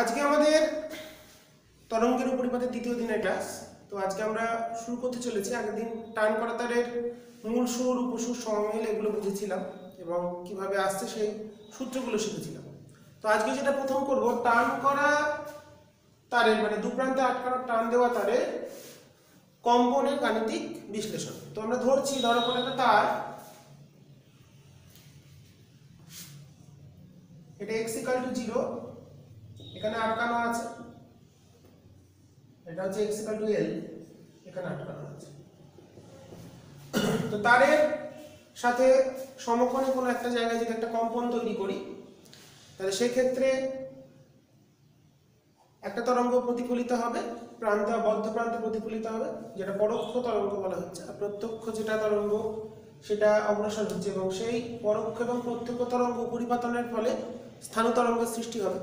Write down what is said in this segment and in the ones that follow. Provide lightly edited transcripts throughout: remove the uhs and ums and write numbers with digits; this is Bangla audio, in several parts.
আজকে আমাদের তরঙ্গের উপরিপাতের দ্বিতীয় দিনের ক্লাস। তো আজকে আমরা শুরু করতে চলেছি। আগের দিন টান করা তারের মূল সুর, উপসুর, সমমেল এগুলো বুঝেছিলাম এবং কিভাবে আসছে সেই সূত্রগুলো শিখেছিলাম। তো আজকে যেটা প্রথম করব, টান করা তারের মানে দু প্রান্তে আটকানো টান দেওয়া তারের কম্পনের গাণিতিক বিশ্লেষণ। তো আমরা ধরছি, ধরো কোনো একটা তার, এটা x = 0, এখানে আটকানো আছে, এটা হচ্ছে x = l, এখানে আটকানো আছে। তো তারের সাথে সমকোণে কোনো একটা জায়গায় যদি একটা কম্পন তৈরি করি, তাহলে সেই ক্ষেত্রে একটা তরঙ্গ প্রতিফলিত হবে, প্রান্তে বদ্ধ প্রান্তে প্রতিফলিত হবে, যেটা পরোক্ষ তরঙ্গ বলা হচ্ছে। আর প্রত্যক্ষ যেটা তরঙ্গ সেটা অগ্রসর হচ্ছে, এবং সেই পরোক্ষ এবং প্রত্যক্ষ তরঙ্গ পরিপাতনের ফলে স্থান তরঙ্গের সৃষ্টি হবে।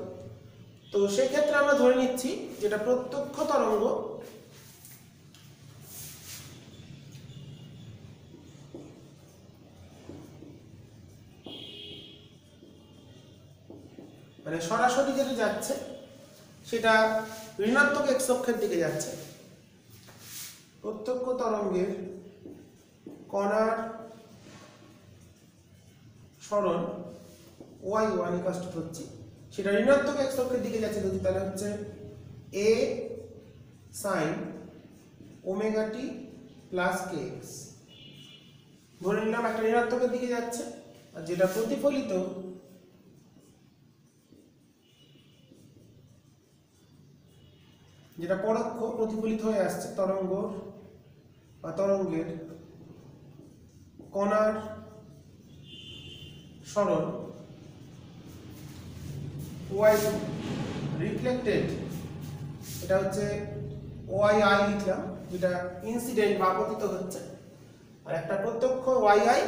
তো সেই ক্ষেত্রে আমরা ধরে নিচ্ছি যেটা প্রত্যক্ষ তরঙ্গ মানে সরাসরি যেটা যাচ্ছে সেটা ঋণাত্মক x অক্ষের দিকে যাচ্ছে। প্রত্যক্ষ তরঙ্গের কণার সরণ y1 ধরছি, সেটা ঋণাত্মক x অক্ষের দিকে যাচ্ছে যদি, তাহলে হচ্ছে a sin ωt plus kx। ধরে নিলাম একটা ঋণাত্মকের দিকে যাচ্ছে, আর যেটা প্রতিফলিত যেটা পরোক্ষ প্রতিফলিত হয়ে আসছে তরঙ্গ বা তরঙ্গের কণার সরণ y রিফ্লেক্টেড, এটা হচ্ছে yi লিখলাম, যেটা ইনসিডেন্ট বা আপতিত হচ্ছে, আর একটা প্রত্যক্ষ yi,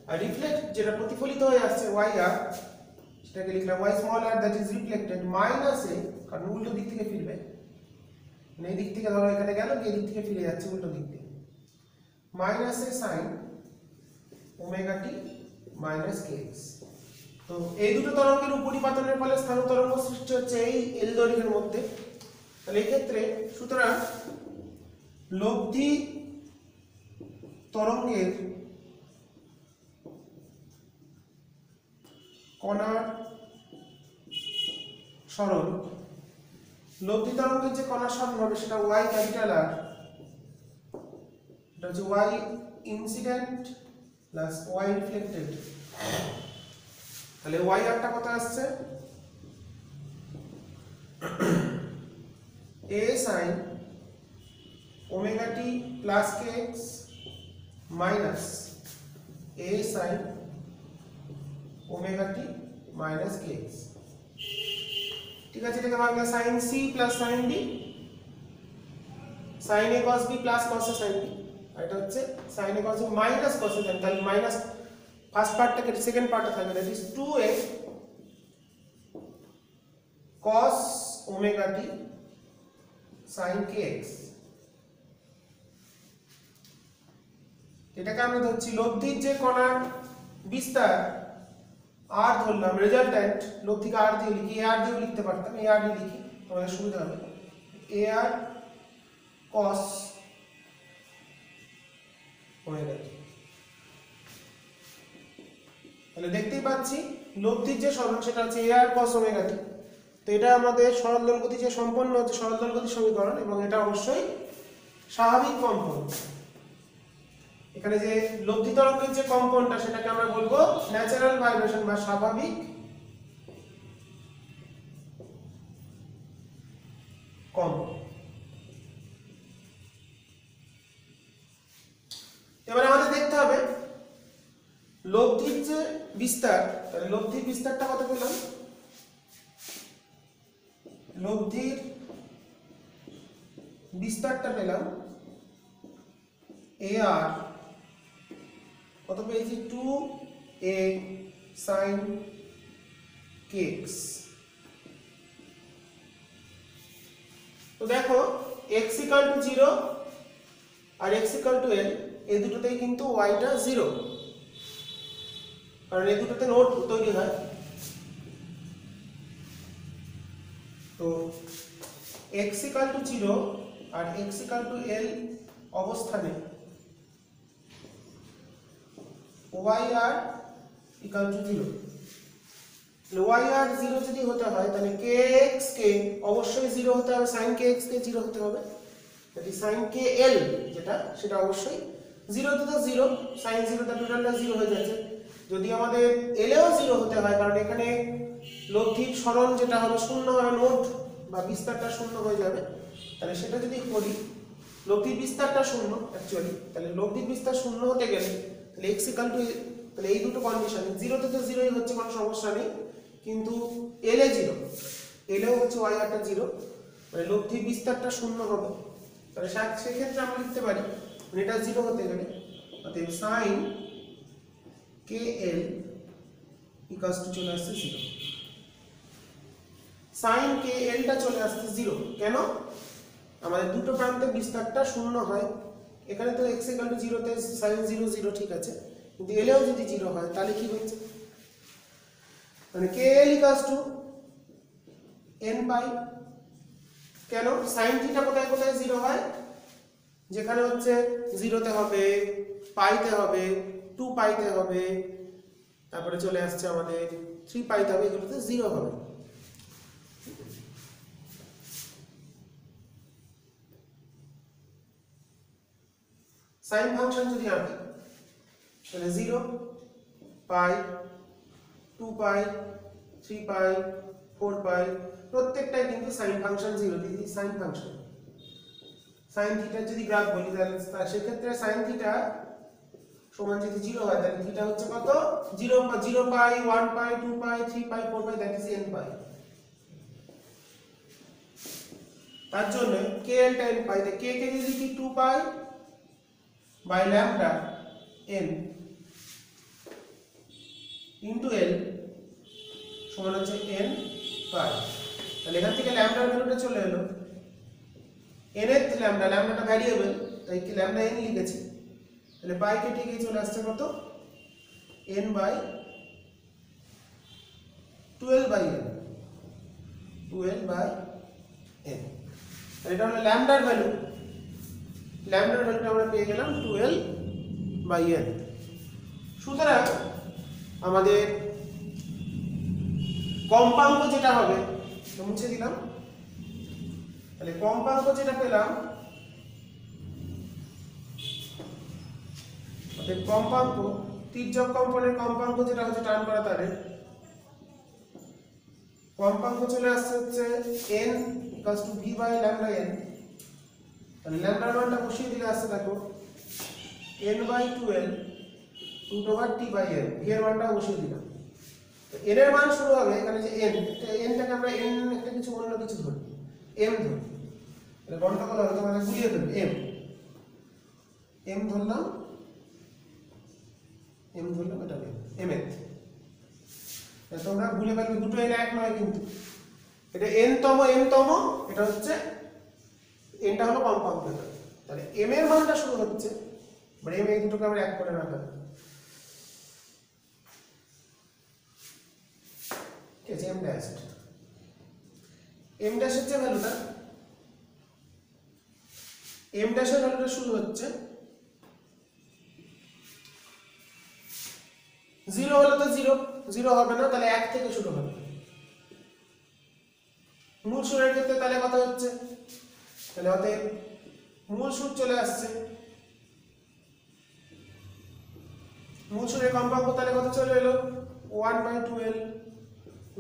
আর রিফ্লেক্ট যেটা প্রতিফলিত হয়ে আসছে yr, সেটাকে লিখলাম y small r that is reflected minus a, কারণ উল্টো দিক থেকে ফিরবে, মানে এই দিক থেকে ধরো এখানে গেল, এই দিক থেকে ফিরে যাচ্ছে উল্টো দিক থেকে, minus a sin ωt minus kx। তো এই দুটো তরঙ্গের উপরিপাতনের ফলে স্থান তরঙ্গ সৃষ্টি হচ্ছে এই এল দৈর্ঘ্যের মধ্যে। তাহলে এই ক্ষেত্রে সুতরাং লব্ধি তরঙ্গের কণার সরণ, লব্ধি তরঙ্গের যে কণার সরণ হবে সেটা y ক্যাপিটাল R, এটা হচ্ছে y incident plus y reflected. তাহলে y একটা কত আসছে, a sin ωt plus kx minus a sin ωt minus kx। ঠিক আছে, এটাকে ভাঙলে sin c plus sin d, sin a cos b plus cos a sin b, আর এটা হচ্ছে sin a cos b minus cos a sin। তাহলে মাইনাস ফার্স্ট পার্টটাকে সেকেন্ড পার্টে থাকবে, that is 2a cos ωt sin kx। এটাকে আমরা ধরছি লব্ধির যে কণার বিস্তার r ধরলাম, রেজাল্ট্যান্ট লব্ধিকে r দিয়ে লিখি, ar দিয়েও লিখতে পারতাম, ar দিয়ে লিখি আমাদের সুবিধা হবে, ar cos ωt। তাহলে দেখতেই পাচ্ছি লব্ধির যে সরণ সেটা হচ্ছে ar cos ωt। তো এটা আমাদের সরল দোলগতি যে সম্পন্ন হচ্ছে সরল দোলগতি সমীকরণ, এবং এটা অবশ্যই স্বাভাবিক কম্পন। এখানে যে লব্ধি তরঙ্গের যে কম্পনটা সেটাকে আমরা বলবো ন্যাচারাল ভাইব্রেশন বা স্বাভাবিক কম্পন। এবারে আমাদের দেখতে হবে লব্ধির যে বিস্তার, তাহলে লব্ধির বিস্তারটা কত পেলাম, লব্ধির বিস্তারটা পেলাম ar, কত পেয়েছি 2a sin kx। তো দেখো x = 0 আর x = l, এই দুটোতেই কিন্তু y টা 0, কারণ এই দুটোতে নোড তৈরি হয়। তো তো x = 0 আর x = l অবস্থানে y r = 0। y r 0 যদি হতে হয় তাহলে kx কে অবশ্যই 0 হতে হবে, sin kx কে 0 হতে হবে। তাহলে sin kl যেটা সেটা অবশ্যই 0 তো 0, sin 0 টা টোটালটা 0 হয়ে যাচ্ছে। যদি আমাদের l এও 0 হতে হয়, কারণ এখানে লব্ধির সরণ যেটা হবে শূন্য হবে, নোড বা বিস্তারটা শূন্য হয়ে যাবে, তাহলে সেটা যদি করি লব্ধির বিস্তারটা শূন্য অ্যাকচুয়ালি, তাহলে লব্ধির বিস্তার শূন্য হতে গেলে তাহলে x = তাহলে এই দুটো কন্ডিশন 0 তে তো 0ই হচ্ছে, কোনো সমস্যা নেই, কিন্তু l এ 0, l এও হচ্ছে y টা 0, মানে লব্ধির বিস্তারটা শূন্য হবে। তাহলে সেক্ষেত্রে আমরা লিখতে পারি মানে এটা 0 হতে গেলে অতএব sin kl = চলে আসছে 0। sin kl টা চলে আসছে 0 কেন? আমাদের দুটো প্রান্তে বিস্তারটা শূন্য হয়। এখানে তো x = 0 তে sin 0 0 ঠিক আছে, কিন্তু l এও যদি 0 হয় তাহলে কি হচ্ছে, মানে kl = n পাই। কেন? sin থিটা কোথায় কোথায় 0 হয়, যেখানে হচ্ছে 0 তে হবে, পাইতে হবে, 2 পাইতে হবে, তারপরে চলে আসছে আমাদের 3 পাইতে হবে, এগুলোতে 0 হবে। সাইন ফাংশন যদি আঁকি তাহলে 0 পাই, 2 পাই, 3 পাই, 4 পাই, প্রত্যেকটাই কিন্তু সাইন ফাংশন 0 দিয়ে সাইন ফাংশন। সাইন থিটা যদি গ্রাফ বলি তাহলে সেক্ষেত্রে সাইন থিটা সমান যদি 0 হয় তাহলে থিটা হচ্ছে কত, 0 পাই, 1 পাই, 2 পাই, 3 পাই, 4 পাই, দ্যাট ইজ n পাই। তার জন্য kl টা n পাই, তাই k কে যদি কি 2 pi by lambda n into l সমান হচ্ছে n পাই। তাহলে এখান থেকে ল্যাম্বডার ভ্যালুটা চলে এলো nth ল্যাম্বডাটা ভ্যারিয়েবল, তাই কি ল্যাম্বডা n লিখেছি, তাহলে পাই কেটে গিয়ে চলে আসছে কত, n by 12 by n, 12 by n। এটা হলো ল্যাম্বডার ভ্যালু, ল্যাম্বডার ভ্যালুটা আমরা পেয়ে গেলাম 12 বাই n। সুতরাং আমাদের কম্পাঙ্ক যেটা হবে, মুছে দিলাম, তাহলে কম্পাঙ্ক যেটা পেলাম, অর্থাৎ কম্পাঙ্ক তির্যক কম্পনের কম্পাঙ্ক যেটা হচ্ছে টান করা তারে কম্পাঙ্ক চলে আসছে হচ্ছে n = v by lambda n। তাহলে ল্যাম্বডার মানটা বসিয়ে দিলে আসছে দেখো n by 12 √t by n, v এর মানটা বসিয়ে দিলাম। তো n এর মান শুরু হবে এখানে যে n, n টাকে আমরা n একটা কিছু অন্য কিছু ধরি, m ধরি, তাহলে গন্ডগোল হবে, তোমরা গুলিয়ে ফেলবে, m ধরলাম, এটা mth, তোমরা ভুলে ফেলবে, দুটো n এক নয় কিন্তু, এটা n তম, এটা হচ্ছে n টা হলো কম্পাঙ্ক। তাহলে m এর মানটা শুরু হচ্ছে, মানে m এই দুটোকে আমরা এক করে রাখলাম, ঠিক আছে, m ড্যাশ হচ্ছে ভ্যালুটা, m ড্যাশের ভ্যালুটা শুরু হচ্ছে 0 হলে তো 0 হবে না, তাহলে 1 থেকে শুরু হবে। মূল সুরের ক্ষেত্রে তাহলে কত হচ্ছে, তাহলে অতএব মূল সুর চলে আসছে, মূল সুরের কম্পাঙ্ক তাহলে কত চলে এলো 1/12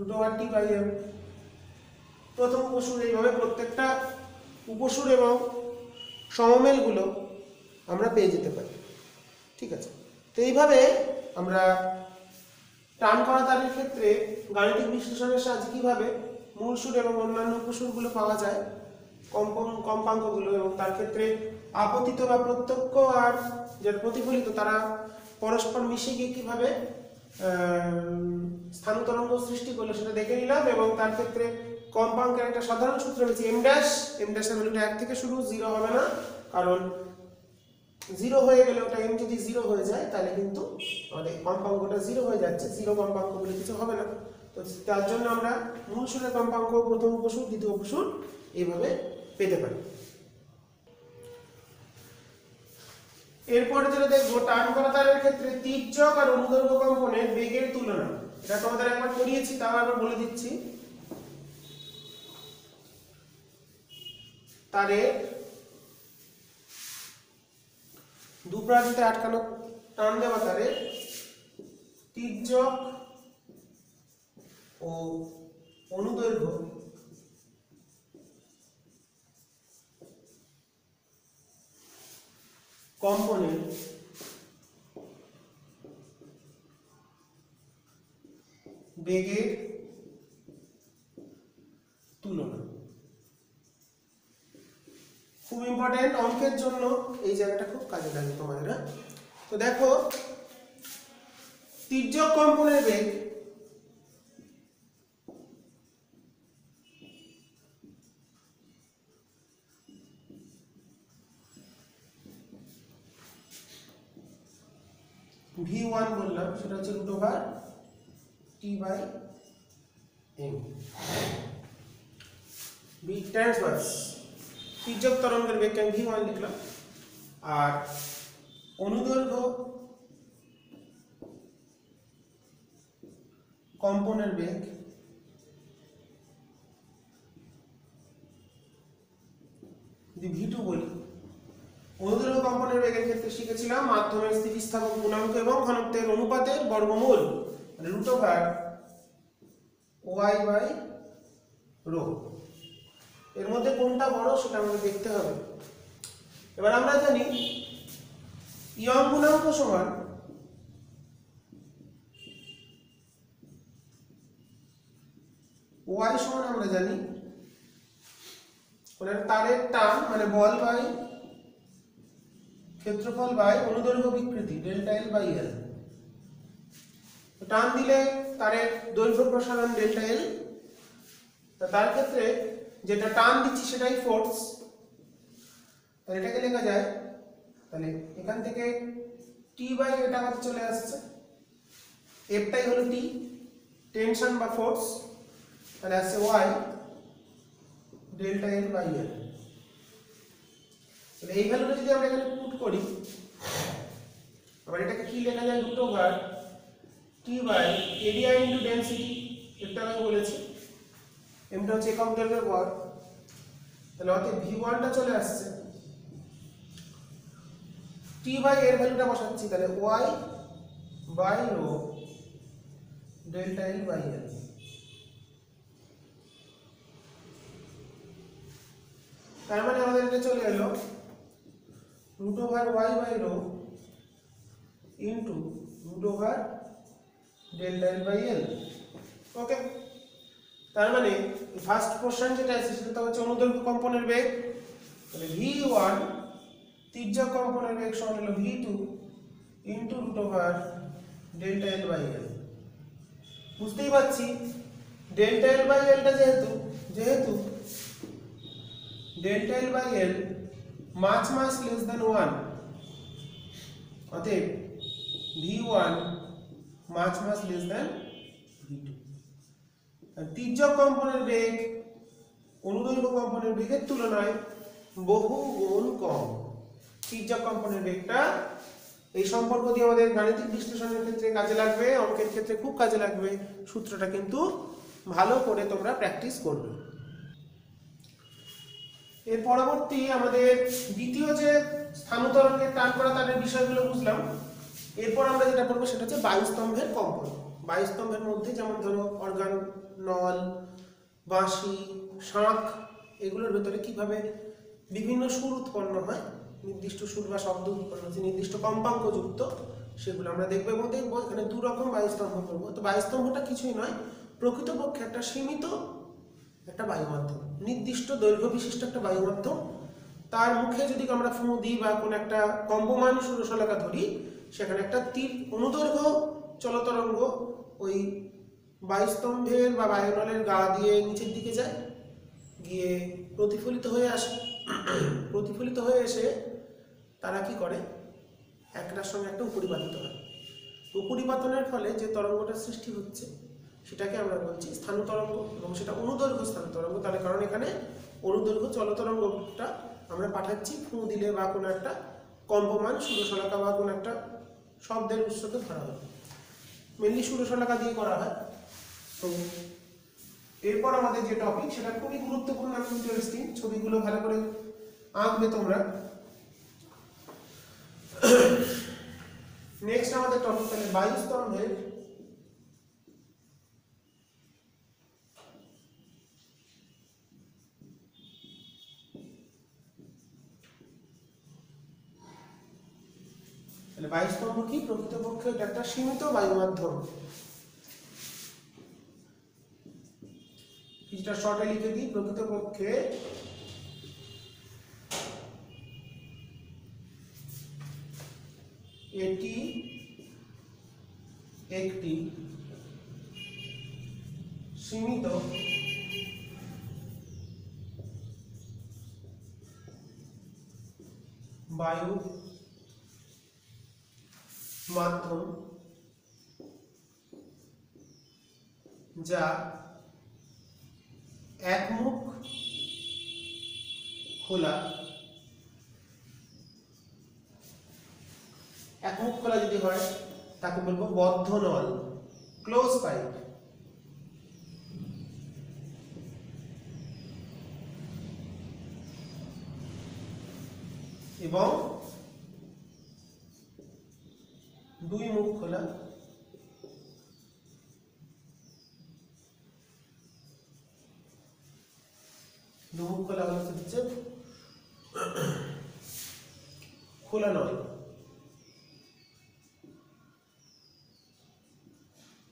√t বাই m। প্রথম উপসুর, এইভাবে প্রত্যেকটা উপসুর এবং সমমেলগুলো আমরা পেয়ে যেতে পারি, ঠিক আছে। তো এইভাবে আমরা টান করা তারের ক্ষেত্রে গাণিতিক বিশ্লেষণের সাহায্যে কিভাবে মূল সুর এবং অন্যান্য উপসুরগুলো পাওয়া যায়, কম্পাঙ্কগুলো, এবং তার ক্ষেত্রে আপতিত বা প্রত্যক্ষ আর যারা প্রতিফলিত তারা পরস্পর মিশে গিয়ে কিভাবে স্থানতরঙ্গ সৃষ্টি করলো সেটা দেখে নিলাম। এবং তার ক্ষেত্রে কম্পাঙ্কের একটা সাধারণ সূত্র হচ্ছে m ড্যাশ, এর ভ্যালুটা 1 থেকে শুরু, 0 হবে না, কারণ 0 হয়ে গেলে ওটা m যদি 0 হয়ে যায় তাহলে কিন্তু আমাদের কম্পাঙ্কটা 0 হয়ে যাচ্ছে, 0 কম্পাঙ্ক বলে কিছু হবে না। তো তার জন্য আমরা মূল সুরের কম্পাঙ্ক প্রথম উপসুর দ্বিতীয় উপসুর এইভাবে পেতে পারি। এরপরে যেটা দেখবো টান করা তারের ক্ষেত্রে তির্যক আর অনুদৈর্ঘ্য কম্পনের বেগের তুলনা। এটা তোমাদের একবার করিয়েছি, তাও একবার বলে দিচ্ছি। তারের দুপ্রান্তে আটকানো টান দেওয়া তারের তির্যক ও অনুদৈর্ঘ্য কম্পনের বেগের তুলনা। খুব ইম্পর্টেন্ট, অঙ্কের জন্য এই জায়গাটা খুব কাজে লাগে তোমাদের। তো দেখো তির্যক কম্পনের বেগ v1 বললাম, সেটা হচ্ছে √T/m। v ট্রান্সভার্স তির্যক তরঙ্গের বেগকে আমি v1 লিখলাম, আর অনুদৈর্ঘ্য কম্পনের বেগ যদি v2 বলি। অনুদৈর্ঘ্য কম্পনের বেগের ক্ষেত্রে শিখেছিলাম মাধ্যমের স্থিতিস্থাপক গুণাঙ্ক এবং ঘনত্বের অনুপাতের বর্গমূল √y/ρ। এর মধ্যে কোনটা বড় সেটা আমাদের দেখতে হবে। এবার আমরা জানি ইয়ং গুণাঙ্ক সমান y সমান আমরা জানি তারের টান মানে বল বাই ক্ষেত্রফল বাই অনুদৈর্ঘ্য বিকৃতি ΔL/L। টান দিলে তারের দৈর্ঘ্য প্রসারণ ΔL, তার ক্ষেত্রে যেটা টান দিচ্ছি সেটাই ফোর্স, তাহলে এটাকে লেখা যায়, তাহলে এখান থেকে T/, এটা আমাদের চলে আসছে, Fটাই হলো T টেনশন বা ফোর্স, তাহলে আসছে y ΔL/L। তাহলে এই ভ্যালুটা যদি আমরা এখানে পুট করি, আবার এটাকে কি লেখা যায় √T/এরিয়া ইনটু ডেনসিটি। এটা আমি বলেছি এমটা হচ্ছে একক দৈর্ঘ্যের ভর, তাহলে অতএব v1টা চলে আসছে। T/, এর ভ্যালুটা বসাচ্ছি, তাহলে y/ρ ΔL/L। তার মানে আমাদের এটা চলে এলো √y/ρ ইন্টু √ΔL/L। ওকে, তার মানে ফার্স্ট কোশ্চেন যেটা আছে সেটা হচ্ছে অনুদৈর্ঘ্য কম্পনের বেগ, তাহলে v1 তির্যক কম্পনের বেগ সমান হলো v2 ইন্টু √ΔL/L। বুঝতেই পারছি ΔL/L টা যেহেতু ΔL/L much less than 1, অতএব v1 much less than v2। তির্যক কম্পনের বেগ অনুদৈর্ঘ্য কম্পনের বেগের তুলনায় বহু গুণ কম। তির্যক কম্পনের বেগটা এই সম্পর্ক দিয়ে আমাদের গাণিতিক বিশ্লেষণের ক্ষেত্রে কাজে লাগবে, অঙ্কের ক্ষেত্রে খুব কাজে লাগবে। সূত্রটা কিন্তু ভালো করে তোমরা প্র্যাকটিস করবে। এর পরবর্তী আমাদের দ্বিতীয় যে স্থানতরঙ্গের টান করা তারের বিষয়গুলো বুঝলাম। এরপর আমরা যেটা পড়বো সেটা হচ্ছে বায়ুস্তম্ভের কম্পন। বায়ুস্তম্ভের মধ্যে যেমন ধরো অর্গান, নল, বাঁশি, শাঁখ, এগুলোর ভেতরে কিভাবে বিভিন্ন সুর উৎপন্ন হয়, নির্দিষ্ট সুর বা শব্দ উৎপন্ন হচ্ছে নির্দিষ্ট কম্পাঙ্কযুক্ত, সেগুলো আমরা দেখবো এবং দেখবো এখানে দু রকম বায়ুস্তম্ভ করবো। তো বায়ুস্তম্ভটা কিছুই নয়, প্রকৃতপক্ষে একটা সীমিত একটা বায়ুমাধ্যম, নির্দিষ্ট দৈর্ঘ্য বিশিষ্ট একটা বায়ুমাধ্যম। তার মুখে যদি আমরা ফু দিই বা কোনো একটা কম্পমান সুরশলাকা ধরি, সেখানে একটা তীর অনুদৈর্ঘ্য চলতরঙ্গ ওই বায়ুস্তম্ভের বা বায়ুনলের গা দিয়ে নিচের দিকে যায়, গিয়ে প্রতিফলিত হয়ে আসে। প্রতিফলিত হয়ে এসে তারা কি করে, একটার সঙ্গে একটা উপরিপাতিত হয়। উপরিপাতনের ফলে যে তরঙ্গটা সৃষ্টি হচ্ছে সেটাকে আমরা বলছি স্থানতরঙ্গ, এবং সেটা অনুদৈর্ঘ্য স্থানতরঙ্গ। তাহলে কারণ এখানে অনুদৈর্ঘ্য চলতরঙ্গটা আমরা পাঠাচ্ছি ফু দিলে বা কোনো একটা কম্পমান সুরশলাকা বা কোনো একটা শব্দের উৎসকে ধরা হয়, মেনলি সুরশলাকা দিয়ে করা হয়। তো এরপর আমাদের যে টপিক সেটা খুবই গুরুত্বপূর্ণ এবং ইন্টারেস্টিং, ছবিগুলো ভালো করে আঁকবে তোমরা। নেক্সট আমাদের টপিক তাহলে বায়ুস্তম্ভের বায়ুস্তম্ভ কি? প্রকৃতপক্ষে এটা একটা সীমিত বায়ু মাধ্যম। কিছুটা শর্টে লিখে দিই, প্রকৃতপক্ষে এটি একটি সীমিত বায়ু মাধ্যম যা একমুখ খোলা, একমুখ খোলা যদি হয় তাকে বলবো বদ্ধ নল, ক্লোজ পাইপ। এবং দুই মুখ খোলা, দুমুখ খোলা হচ্ছে খোলা নয়।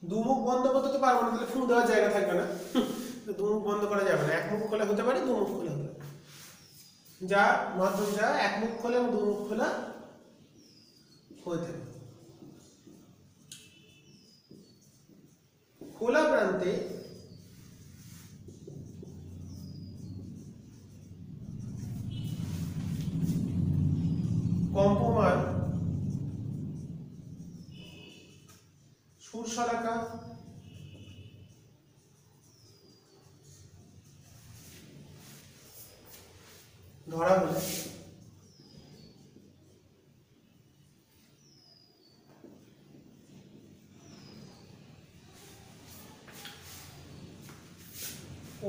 দুমুখ বন্ধ করতে তো পারবো না, তাহলে ফু দেওয়ার জায়গা থাকবে না, দুমুখ বন্ধ করা যাবে না। এক মুখ খোলা হতে পারে, দুমুখ খোলা হতে পারে, যা মাধ্যম যা এক মুখ খোলা এবং দুমুখ খোলা হয়ে থাকে। খোলা প্রান্তে কম্পমান সুরশলাকা ধরা হলে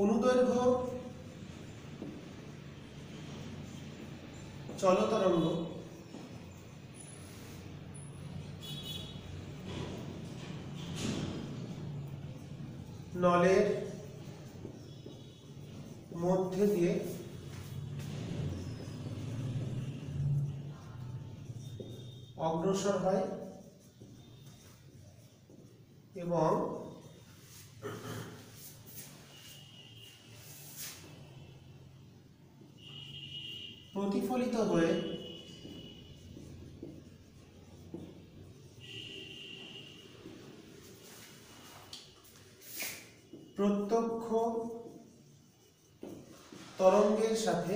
অনুদৈর্ঘ্য চলতরঙ্গ নলের মধ্যে দিয়ে অগ্রসর হয় এবং প্রতিফলিত হয়ে প্রত্যক্ষ তরঙ্গের সাথে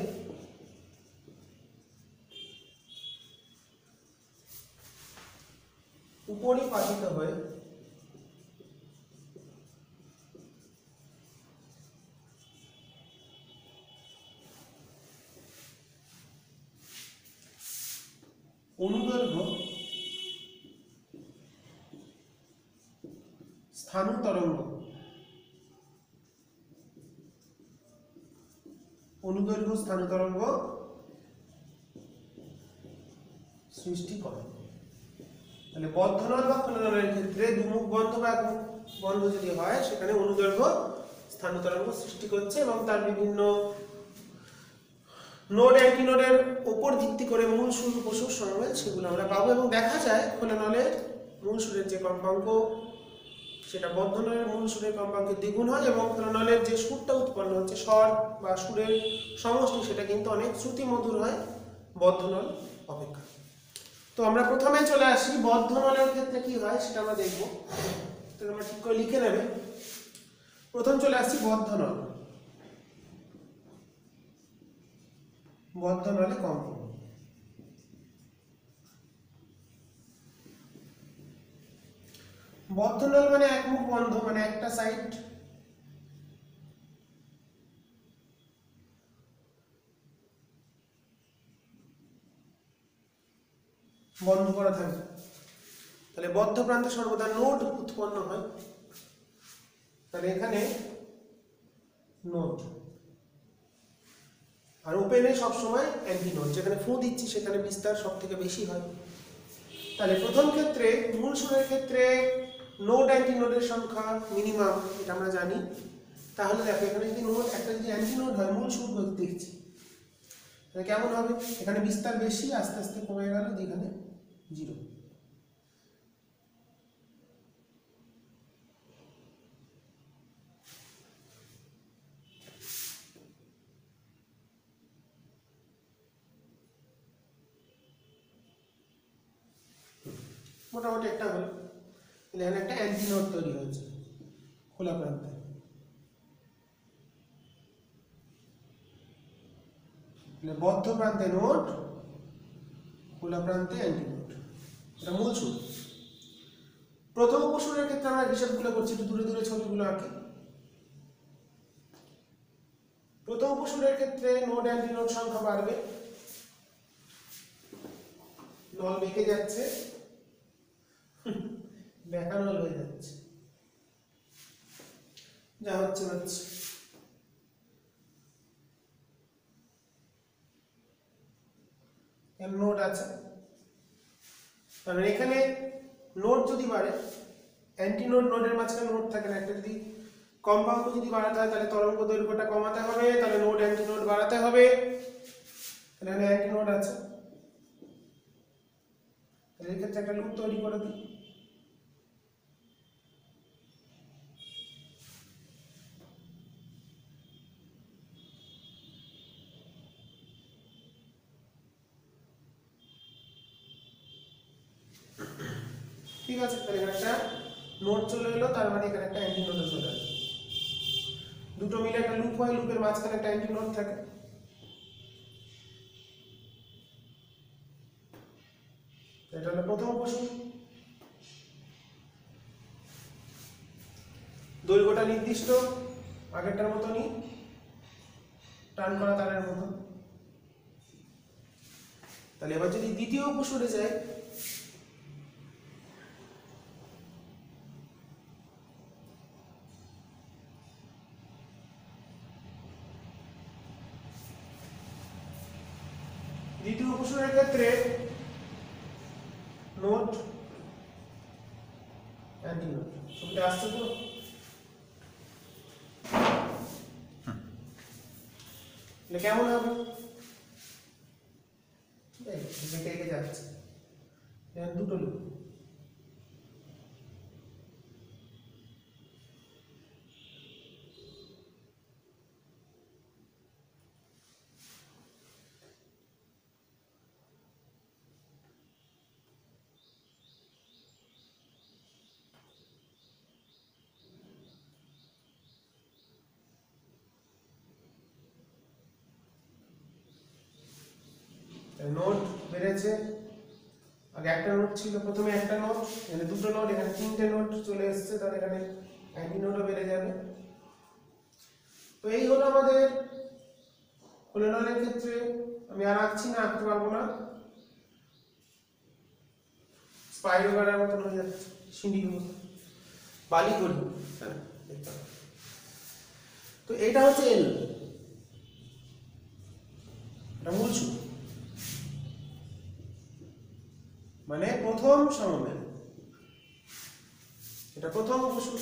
উপরিপাতিত হয়ে অনুদৈর্ঘ্য স্থানতরঙ্গ, অনুদৈর্ঘ্য স্থানতরঙ্গ সৃষ্টি করে। তাহলে বদ্ধ নল বা খোলা নলের ক্ষেত্রে দুমুখ বন্ধ বা একমুখ বন্ধ যদি হয় সেখানে অনুদৈর্ঘ্য স্থানতরঙ্গ সৃষ্টি করছে এবং তার বিভিন্ন নোড অ্যান্টিনোডের উপর ভিত্তি করে মূল সুর উপসুর সমবেত সেগুলো আমরা পাবো। এবং দেখা যায় খোলা নলের মূল সুরের যে কম্পাঙ্ক সেটা বদ্ধ নলের মূল সুরের কম্পাঙ্কের দ্বিগুণ হয় এবং খোলা নলের যে সুরটা উৎপন্ন হচ্ছে স্বর বা সুরের সমষ্টি সেটা কিন্তু অনেক শ্রুতি মধুর হয় বদ্ধ নল অপেক্ষা। তো আমরা প্রথমে চলে আসি বদ্ধ নলের ক্ষেত্রে কি হয় সেটা আমরা দেখব। তো আমরা ঠিক করে লিখে নেবে। প্রথম চলে আসছি বদ্ধ নল। বদ্ধ নলে কম্পন, বদ্ধ নল মানে এক মুখ বন্ধ, মানে একটা সাইড বন্ধ করা থাকে। তাহলে বদ্ধ প্রান্তে সর্বদা নোড উৎপন্ন হয়। তাহলে এখানে নোড, আর ওপেনে সবসময় অ্যান্টি নোড, যেখানে ফু দিচ্ছি সেখানে বিস্তার সব থেকে বেশি হয়। তাহলে প্রথম ক্ষেত্রে মূল সুরের ক্ষেত্রে নোড অ্যান্টি নোডের সংখ্যা মিনিমাম, এটা আমরা জানি। তাহলে দেখো এখানে যদি নোড একটা যদি অ্যান্টি নোড হয়, মূল সুর দেখছি তাহলে কেমন হবে, এখানে বিস্তার বেশি, আস্তে আস্তে কমে গেল, এখানে 0। মোটামুটি একটা হলো। এখানে একটা অ্যান্টি নোড তৈরি হয়েছে খোলা প্রান্তে। বদ্ধ প্রান্তে নোড, খোলা প্রান্তে অ্যান্টি নোড, এটা মূল সুর। প্রথম উপসুরের ক্ষেত্রে আমরা হিসাবগুলো করছি, একটু দূরে দূরে ছবিগুলো আঁকি। প্রথম উপসুরের ক্ষেত্রে নোড অ্যান্টি নোড সংখ্যা বাড়বে, নল বেঁকে যাচ্ছে, বেঁকা নল হয়ে যাচ্ছে, যা হচ্ছে হচ্ছে। নোড আছে, কারণ এখানে নোড যদি বাড়ে, অ্যান্টি নোড নোডের মাঝখানে নোড থাকে না, একটা যদি কম্পাঙ্ক যদি বাড়াতে হয় তাহলে তরঙ্গ দৈর্ঘ্যটা কমাতে হবে, তাহলে নোড অ্যান্টি নোড বাড়াতে হবে। এখানে অ্যান্টি নোড আছে, তাহলে এই ক্ষেত্রে একটা লুপ তৈরি করে দিই। ঠিক আছে, তাহলে এখানে একটা নোড চলে এলো, তার মানে এখানে একটা অ্যান্টি নোড চলে আসবে। দুটো মিলে একটা লুপ হয়, লুপের মাঝখানে একটা অ্যান্টি নোড থাকে। এটা হলো প্রথম উপসুর। দৈর্ঘ্যটা নির্দিষ্ট, আগেরটার মতনই, টান করা তারের মতন। তাহলে এবার যদি দ্বিতীয় উপসুরে যায়, দ্বিতীয় উপসুরের ক্ষেত্রে নোড অ্যান্টি নোড, ছবিটা আসছে তো? কেমন হবে, বেঁকে বেঁকে যাচ্ছে, দুটো লুপ। নোড বেড়েছে, আগে একটা নোড ছিল, প্রথমে একটা নোড, এখানে দুটো নোড, এখানে তিনটে নোড চলে এসেছে, তাহলে এখানে অ্যান্টি নোডও বেড়ে যাবে। তো এই হলো আমাদের কোলেনলের ক্ষেত্রে। আমি আর আঁকছি না, আঁকতে পারবো না, স্পাইরো গাড়ার মতন হয়ে যাচ্ছে, সিঁড়ির মতো, বালি করি। তো এটা হচ্ছে এল, এটা মূল সুর, মানে প্রথম সমমেল, এটা প্রথম উপসুর।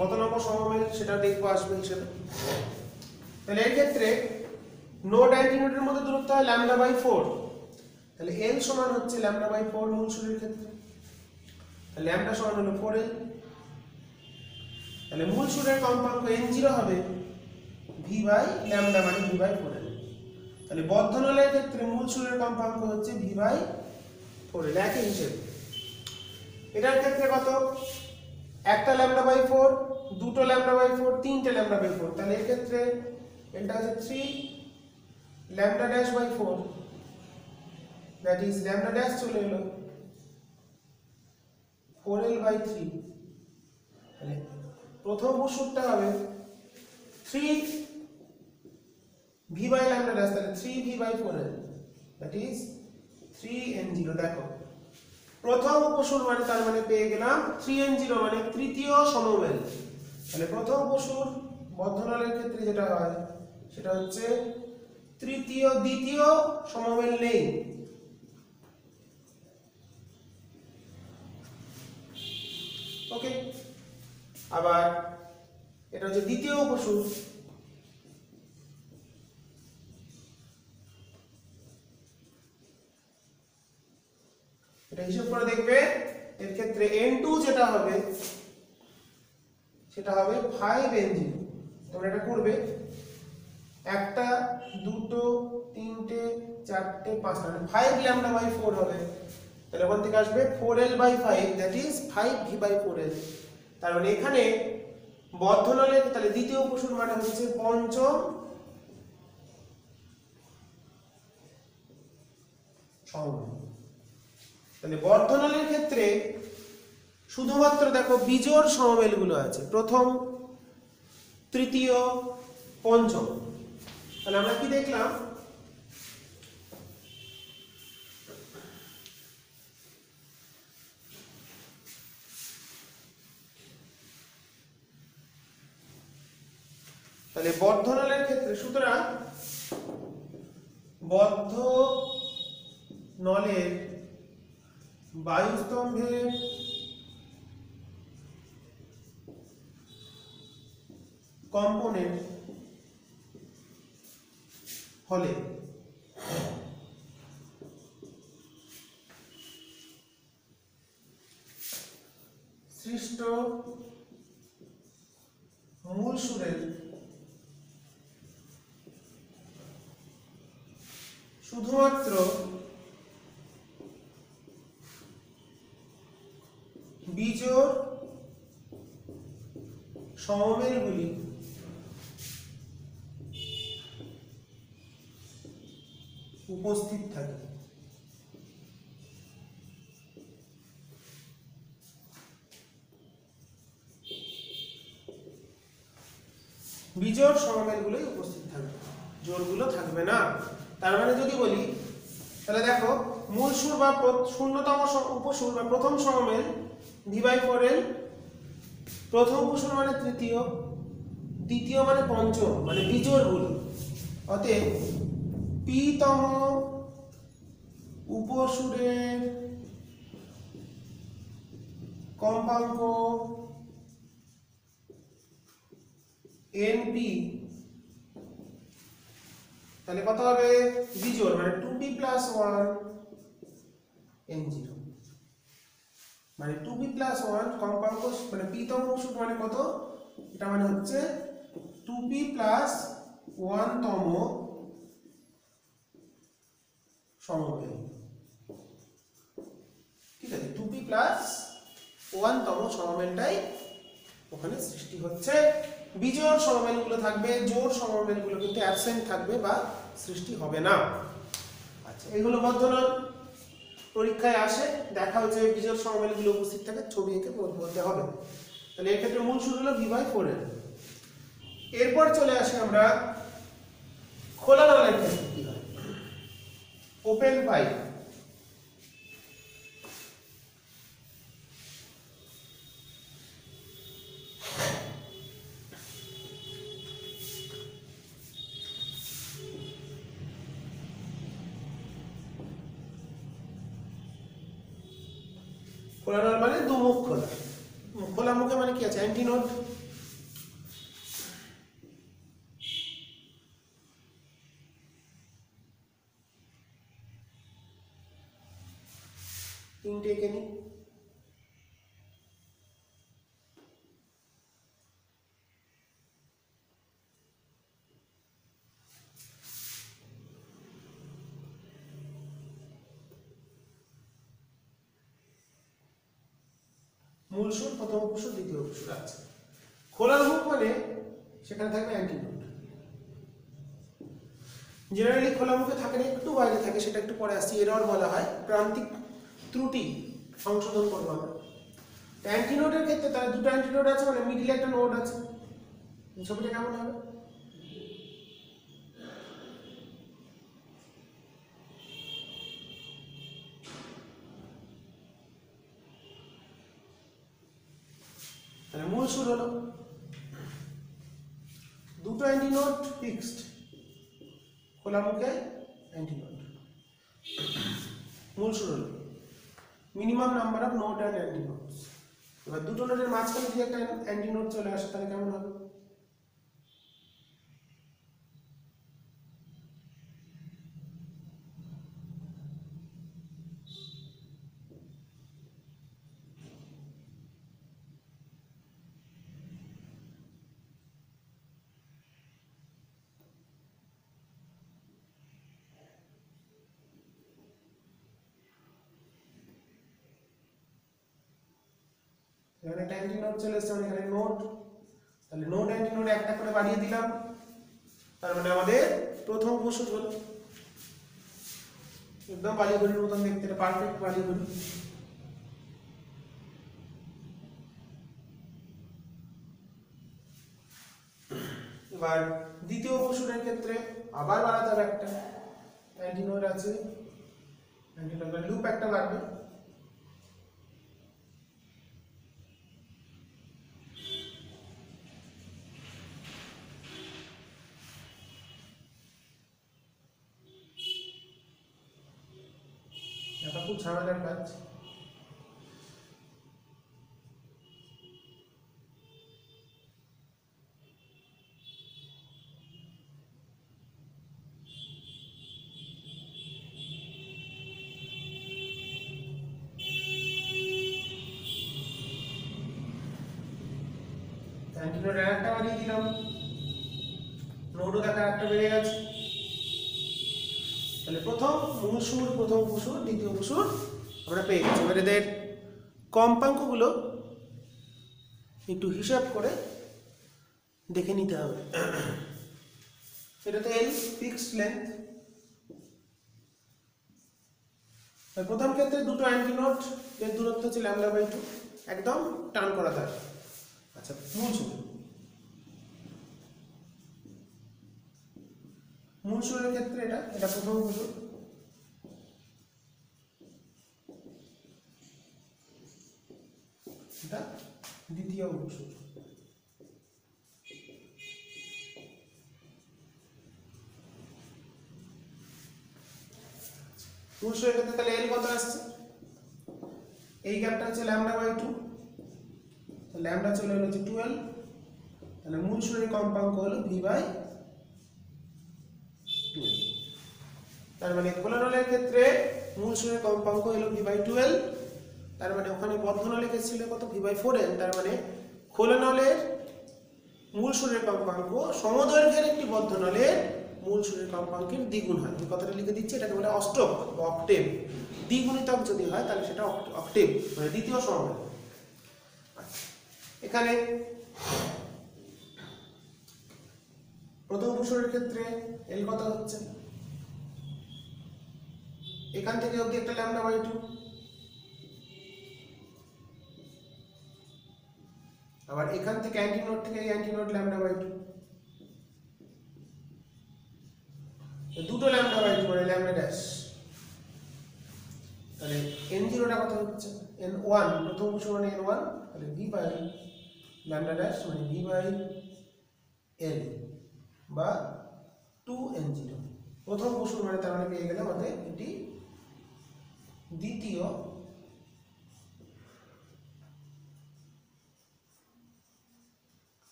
কত নম্বর সমমেল সেটা দেখবো আসবে হিসেবে। তাহলে এই ক্ষেত্রে নোড অ্যান্টি নোডের মধ্যে দূরত্ব হয় λ/4, তাহলে l সমান হচ্ছে λ/4 মূল সুরের ক্ষেত্রে, তাহলে ল্যামডা সমান হলো 4l। তাহলে মূল সুরের কম্পাঙ্ক n0 হবে v/λ, মানে v/4l। তাহলে বদ্ধ নলের ক্ষেত্রে মূল সুরের কম্পাঙ্ক হচ্ছে v/4l, একই হিসেবে। এটার ক্ষেত্রে কত, একটা λ/4, দুটো λ/4, তিনটে λ/4, তাহলে এর ক্ষেত্রে এটা হচ্ছে 3, lambda dash by 4, that is lambda dash চলে এলো 4l by 3, তাহলে প্রথম উপসূত্রটা হবে 3v by lambda dash, তাহলে 3v by 4l, that is 3n0। দেখো প্রথম উপসূর মানে তার মানে পেয়ে গেলাম 3n0 মানে তৃতীয় সমমেল। তাহলে প্রথম উপসূর বদ্ধনলের ক্ষেত্রে যেটা হয় সেটা হচ্ছে দ্বিতীয় সমমেল নেই, ওকে। আবার এটা হচ্ছে দ্বিতীয় উপসূর, এটা হিসাব করে দেখবে এর ক্ষেত্রে n2 যেটা হবে সেটা হবে 5n0। তোমরা এটা করবে, একটা দুটো তিনটে চারটে পাঁচটা, মানে 5 lambda by 4 হবে। তাহলে ওখান থেকে আসবে 4l by 5, that is 5v by 4l। তার মানে এখানে বদ্ধনলের তাহলে দ্বিতীয় উপসূর মানে হচ্ছে পঞ্চম সমমেল। তাহলে বদ্ধনলের ক্ষেত্রে শুধুমাত্র দেখো বিজোড় সমমেলগুলো আছে, প্রথম তৃতীয় পঞ্চম। তাহলে আমরা কি দেখলাম, তাহলে বদ্ধনলের ক্ষেত্রে সুতরাং বদ্ধ নলের বায়ুস্তম্ভের কম্পোনেন্ট হলে সৃষ্ট মূল সুরের শুধুমাত্র বিজোড় সমমেলগুলি উপস্থিত থাকে। বিজোড় সমমেলগুলোই উপস্থিত থাকবে, জোড়গুলো থাকবে না। তার মানে যদি বলি তাহলে দেখো মূল সুর বা শূন্যতম উপসুর বা প্রথম সমমেল v/4l, প্রথম উপসুর মানে তৃতীয়, দ্বিতীয় মানে পঞ্চম, মানে বিজোড়গুলো। অতএব p-তম উপসুরের কম্পাঙ্ক np, তাহলে কত হবে, বিজোড় মানে 2p + 1 n0, মানে 2p + 1 কম্পাঙ্ক মানে p-তম উপসূর মানে কত, এটা মানে হচ্ছে 2p + 1তম সমমেল। ঠিক আছে, 2p + 1তম সমমেলটাই ওখানে সৃষ্টি হচ্ছে। বিজোড় সমমেলগুলো থাকবে, জোড় সমমেলগুলো কিন্তু অ্যাবসেন্ট থাকবে বা সৃষ্টি হবে না। আচ্ছা, এইগুলো বদ্ধনল পরীক্ষায় আসে, দেখা হচ্ছে বিজোড় সমমেলগুলো উপস্থিত থাকে, ছবি এঁকে বলতে হবে। তাহলে এর ক্ষেত্রে মূল সুর হলো v/4l। এরপর চলে আসি আমরা খোলা নলের ক্ষেত্রে কি হয়, ওপেন পাইপ। খোলা নল মানে দুমুখ খোলা, খোলা মুখে মানে কি আছে, অ্যান্টিনোড। তিনটে এঁকে নিই। মূল সুর, প্রথম উপসুর, দ্বিতীয় উপসুর আছে। খোলার মুখ মানে সেখানে থাকবে অ্যান্টিনোড। জেনারেলি খোলা মুখে থাকে না, একটু বাইরে থাকে, সেটা একটু পরে আসছি। এরর বলা হয়, প্রান্তিক ত্রুটি সংশোধন করবো আমরা। অ্যান্টিনোডের ক্ষেত্রে তাহলে দুটো অ্যান্টিনোড আছে, মানে মিডিলে একটা নোড আছে। ছবিটা কেমন হবে? তাহলে মূল সুর হলো দুটো অ্যান্টিনোড ফিক্সড, খোলা মুখে অ্যান্টিনোড। মূল সুর হলো minimum number of node and antinodes. এবার দুটো নোডের মাঝখানে যদি একটা অ্যান্টিনোড চলে আসে তাহলে কেমন হবে? এখানে একটা অ্যান্টিনোড চলে এসেছে, মানে এখানে নোড, তাহলে নোড অ্যান্টিনোড একটা করে বাড়িয়ে দিলাম, তার মানে আমাদের প্রথম বসুর হলো। একদম বালিঘড়ির মতন দেখতে, পারফেক্ট বালিঘড়ি। এবার দ্বিতীয় বসুরের ক্ষেত্রে আবার বাড়াতে হবে, একটা অ্যান্টিনোড আছে, অ্যান্টিনোড লুপ একটা বাড়বে। এটা খুব ঝামেলার কাজ। অ্যান্টিনোড একটা বাড়িয়ে দিলাম, নোডও দেখা একটা বেড়ে গেছে। তাহলে প্রথম মূল সুর, প্রথম বসুর, দ্বিতীয় বসুর আমরা পেয়ে গেছি। এবার এদের কম্পাঙ্কগুলো একটু হিসাব করে দেখে নিতে হবে। এটা তো এল ফিক্সড লেন্থ। প্রথম ক্ষেত্রে দুটো অ্যান্টিনোড এর দূরত্ব হচ্ছে λ/2, একদম টান করা তার। আচ্ছা, মূল সুর, মূল সুরের ক্ষেত্রে এটা এটা প্রথম বসুর, এটা দ্বিতীয় বসুর। মূল সুরের ক্ষেত্রে তাহলে এল কত আসছে? এই গ্যাপটা হচ্ছে λ/2, ল্যামডা চলে এলো হচ্ছে 12, তাহলে মূল সুরের কম্পাঙ্ক হলো v/12। তার মানে কোলানলের ক্ষেত্রে মূল সুরের কম্পাঙ্ক হলো v/12, তার মানে ওখানে বদ্ধনলে ছিল কত? v/4l। তার মানে কোলানলের মূল সুরের কম্পাঙ্ক সমদৈর্ঘ্যের একটি বদ্ধনলের মূল সুরের কম্পাঙ্কের দ্বিগুণ হয়। এই কথাটা লিখে দিচ্ছি, এটাকে বলে অষ্টক বা অক্টেভ। দ্বিগুণিতক যদি হয় তাহলে সেটা অক্টেভ, মানে দ্বিতীয় সমবেত। এখানে প্রথম বসুরের ক্ষেত্রে এল কত হচ্ছে? এখান থেকে অবধি একটা λ/2, আবার এখান থেকে অ্যান্টিনোড থেকে এই অ্যান্টিনোড λ/2, দুটো λ/2 মানে ল্যামডা ড্যাশ। তাহলে n0 টা কত হচ্ছে? n1, প্রথম বসুর মানে n1, তাহলে v/λ ড্যাশ মানে v/l বা 2n0। প্রথম বসুর মানে তার মানে পেয়ে গেলে আমাদের এটি দ্বিতীয়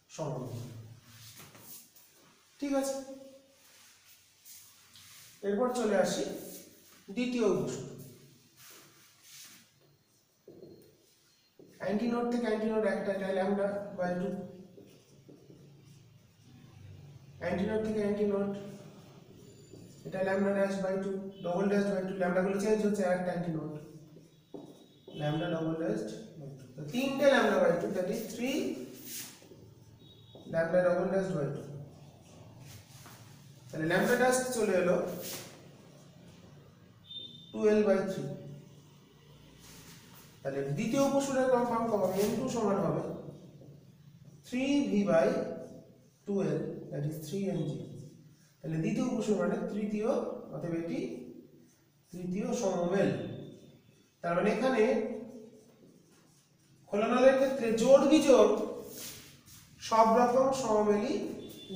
সমবেত। ঠিক আছে, এরপর চলে আসি দ্বিতীয় বসুর। অ্যান্টিনোড থেকে অ্যান্টিনোড একটা, এটা λ/2, অ্যান্টিনোড থেকে অ্যান্টিনোড এটা λ'/2, ডবল ড্যাশ/2, ল্যামডা গুলো চেঞ্জ হচ্ছে, একটা অ্যান্টিনোড λ'/2, তিনটে λ/2, দ্যাট ইজ 3 λ'/2। তাহলে ল্যামডা ড্যাশ চলে এলো 12/3। তাহলে দ্বিতীয় উপসূরের কম্পাঙ্ক হবে n2 সমান হবে 3v/12, দ্যাট ইজ 3ng। তাহলে দ্বিতীয় উপসূর মানে তৃতীয়, অতএব এটি তৃতীয় সমমেল। তার মানে এখানে খোলা নলের ক্ষেত্রে জোড় বিজোড় সব রকম সমমেলই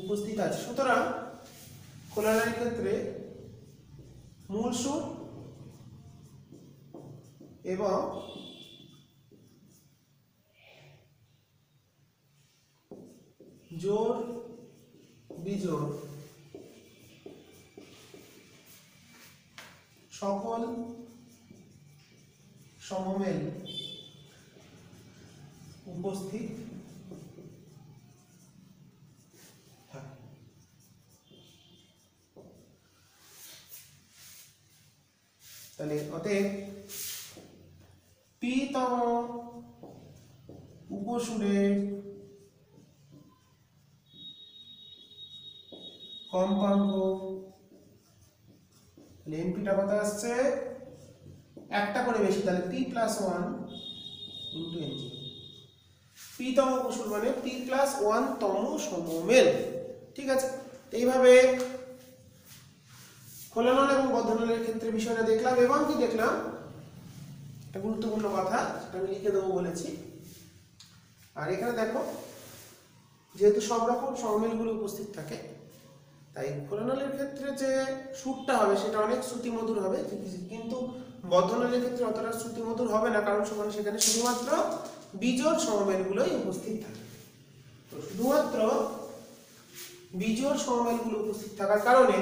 উপস্থিত আছে। সুতরাং খোলা নলের ক্ষেত্রে মূল সুর এবং জোড় বিজোড় সকল সমমেল উপস্থিত থাকে। তাহলে অতএব p-তম উপসূরের কম্পাঙ্ক, তাহলে এমপিটা কত আসছে? একটা করে বেশি, তাহলে p+1 * n0। p-তম উপসূর মানে p+1 তম সমমেল। ঠিক আছে, এইভাবে খোলা নল এবং বদ্ধ নলের ক্ষেত্রে বিষয়টা দেখলাম। এবং কি দেখলাম, একটা গুরুত্বপূর্ণ কথা সেটা আমি লিখে দেবো বলেছি। আর এখানে দেখো, যেহেতু সব রকম সমমেলগুলো উপস্থিত থাকে, তাই খোলা নলের ক্ষেত্রে যে সুরটা হবে সেটা অনেক শ্রুতিমধুর হবে, কিন্তু বদ্ধ নলের ক্ষেত্রে অতটা শ্রুতিমধুর হবে না, কারণ সেখানে শুধুমাত্র বিজোড় সমমেলগুলোই উপস্থিত থাকে। তো শুধুমাত্র বিজোড় সমমেলগুলো উপস্থিত থাকার কারণে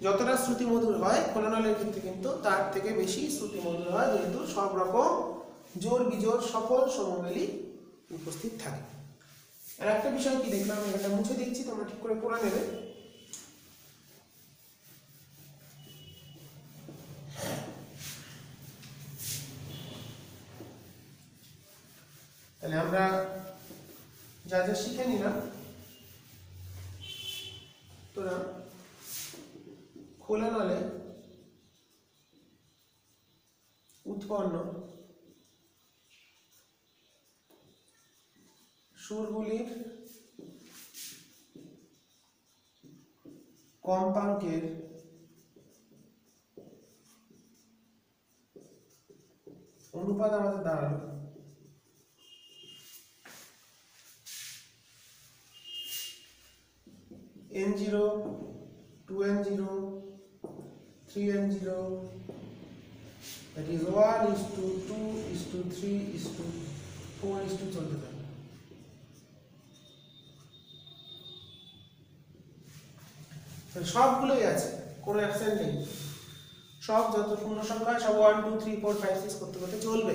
যতটা শ্রুতিমধুর হয় খোলা নলের ক্ষেত্রে কিন্তু তার থেকে বেশি শ্রুতিমধুর হয়, যেহেতু সব রকম জোড় বিজোড় সকল সমমেলই উপস্থিত থাকে। আর একটা বিষয় কি দেখলাম, এটা মুছে দিচ্ছি, তোমরা ঠিক করে পড়ে নেবে। তাহলে আমরা যা যা শিখে নিলাম, তোরা খোলা নলে উৎপন্ন সুরগুলির কম্পাঙ্কের অনুপাত আমাদের দাঁড়ালো n0, 2n0, 3n0, that is 1:2:3:4 চলতে থাকে। সবগুলোই আছে, কোনো অ্যাবসেন্ট নেই। সব যত পূর্ণ সংখ্যা সব 1 2 3 4 5 6 করতে করতে চলবে।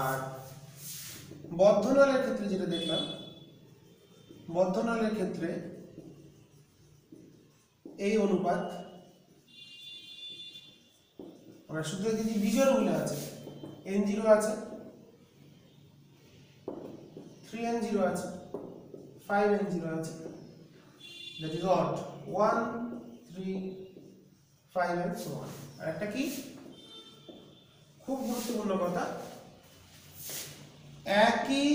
আর বদ্ধ নলের ক্ষেত্রে যেটা দেখলাম, বদ্ধ নলের ক্ষেত্রে এই অনুপাত আমরা শুধু যদি বিজোড়গুলো আছে, n0 আছে, 3n0 আছে, 5n0 আছে, that is odd, 1 3 5 and so on। আর একটা কি খুব গুরুত্বপূর্ণ কথা, একই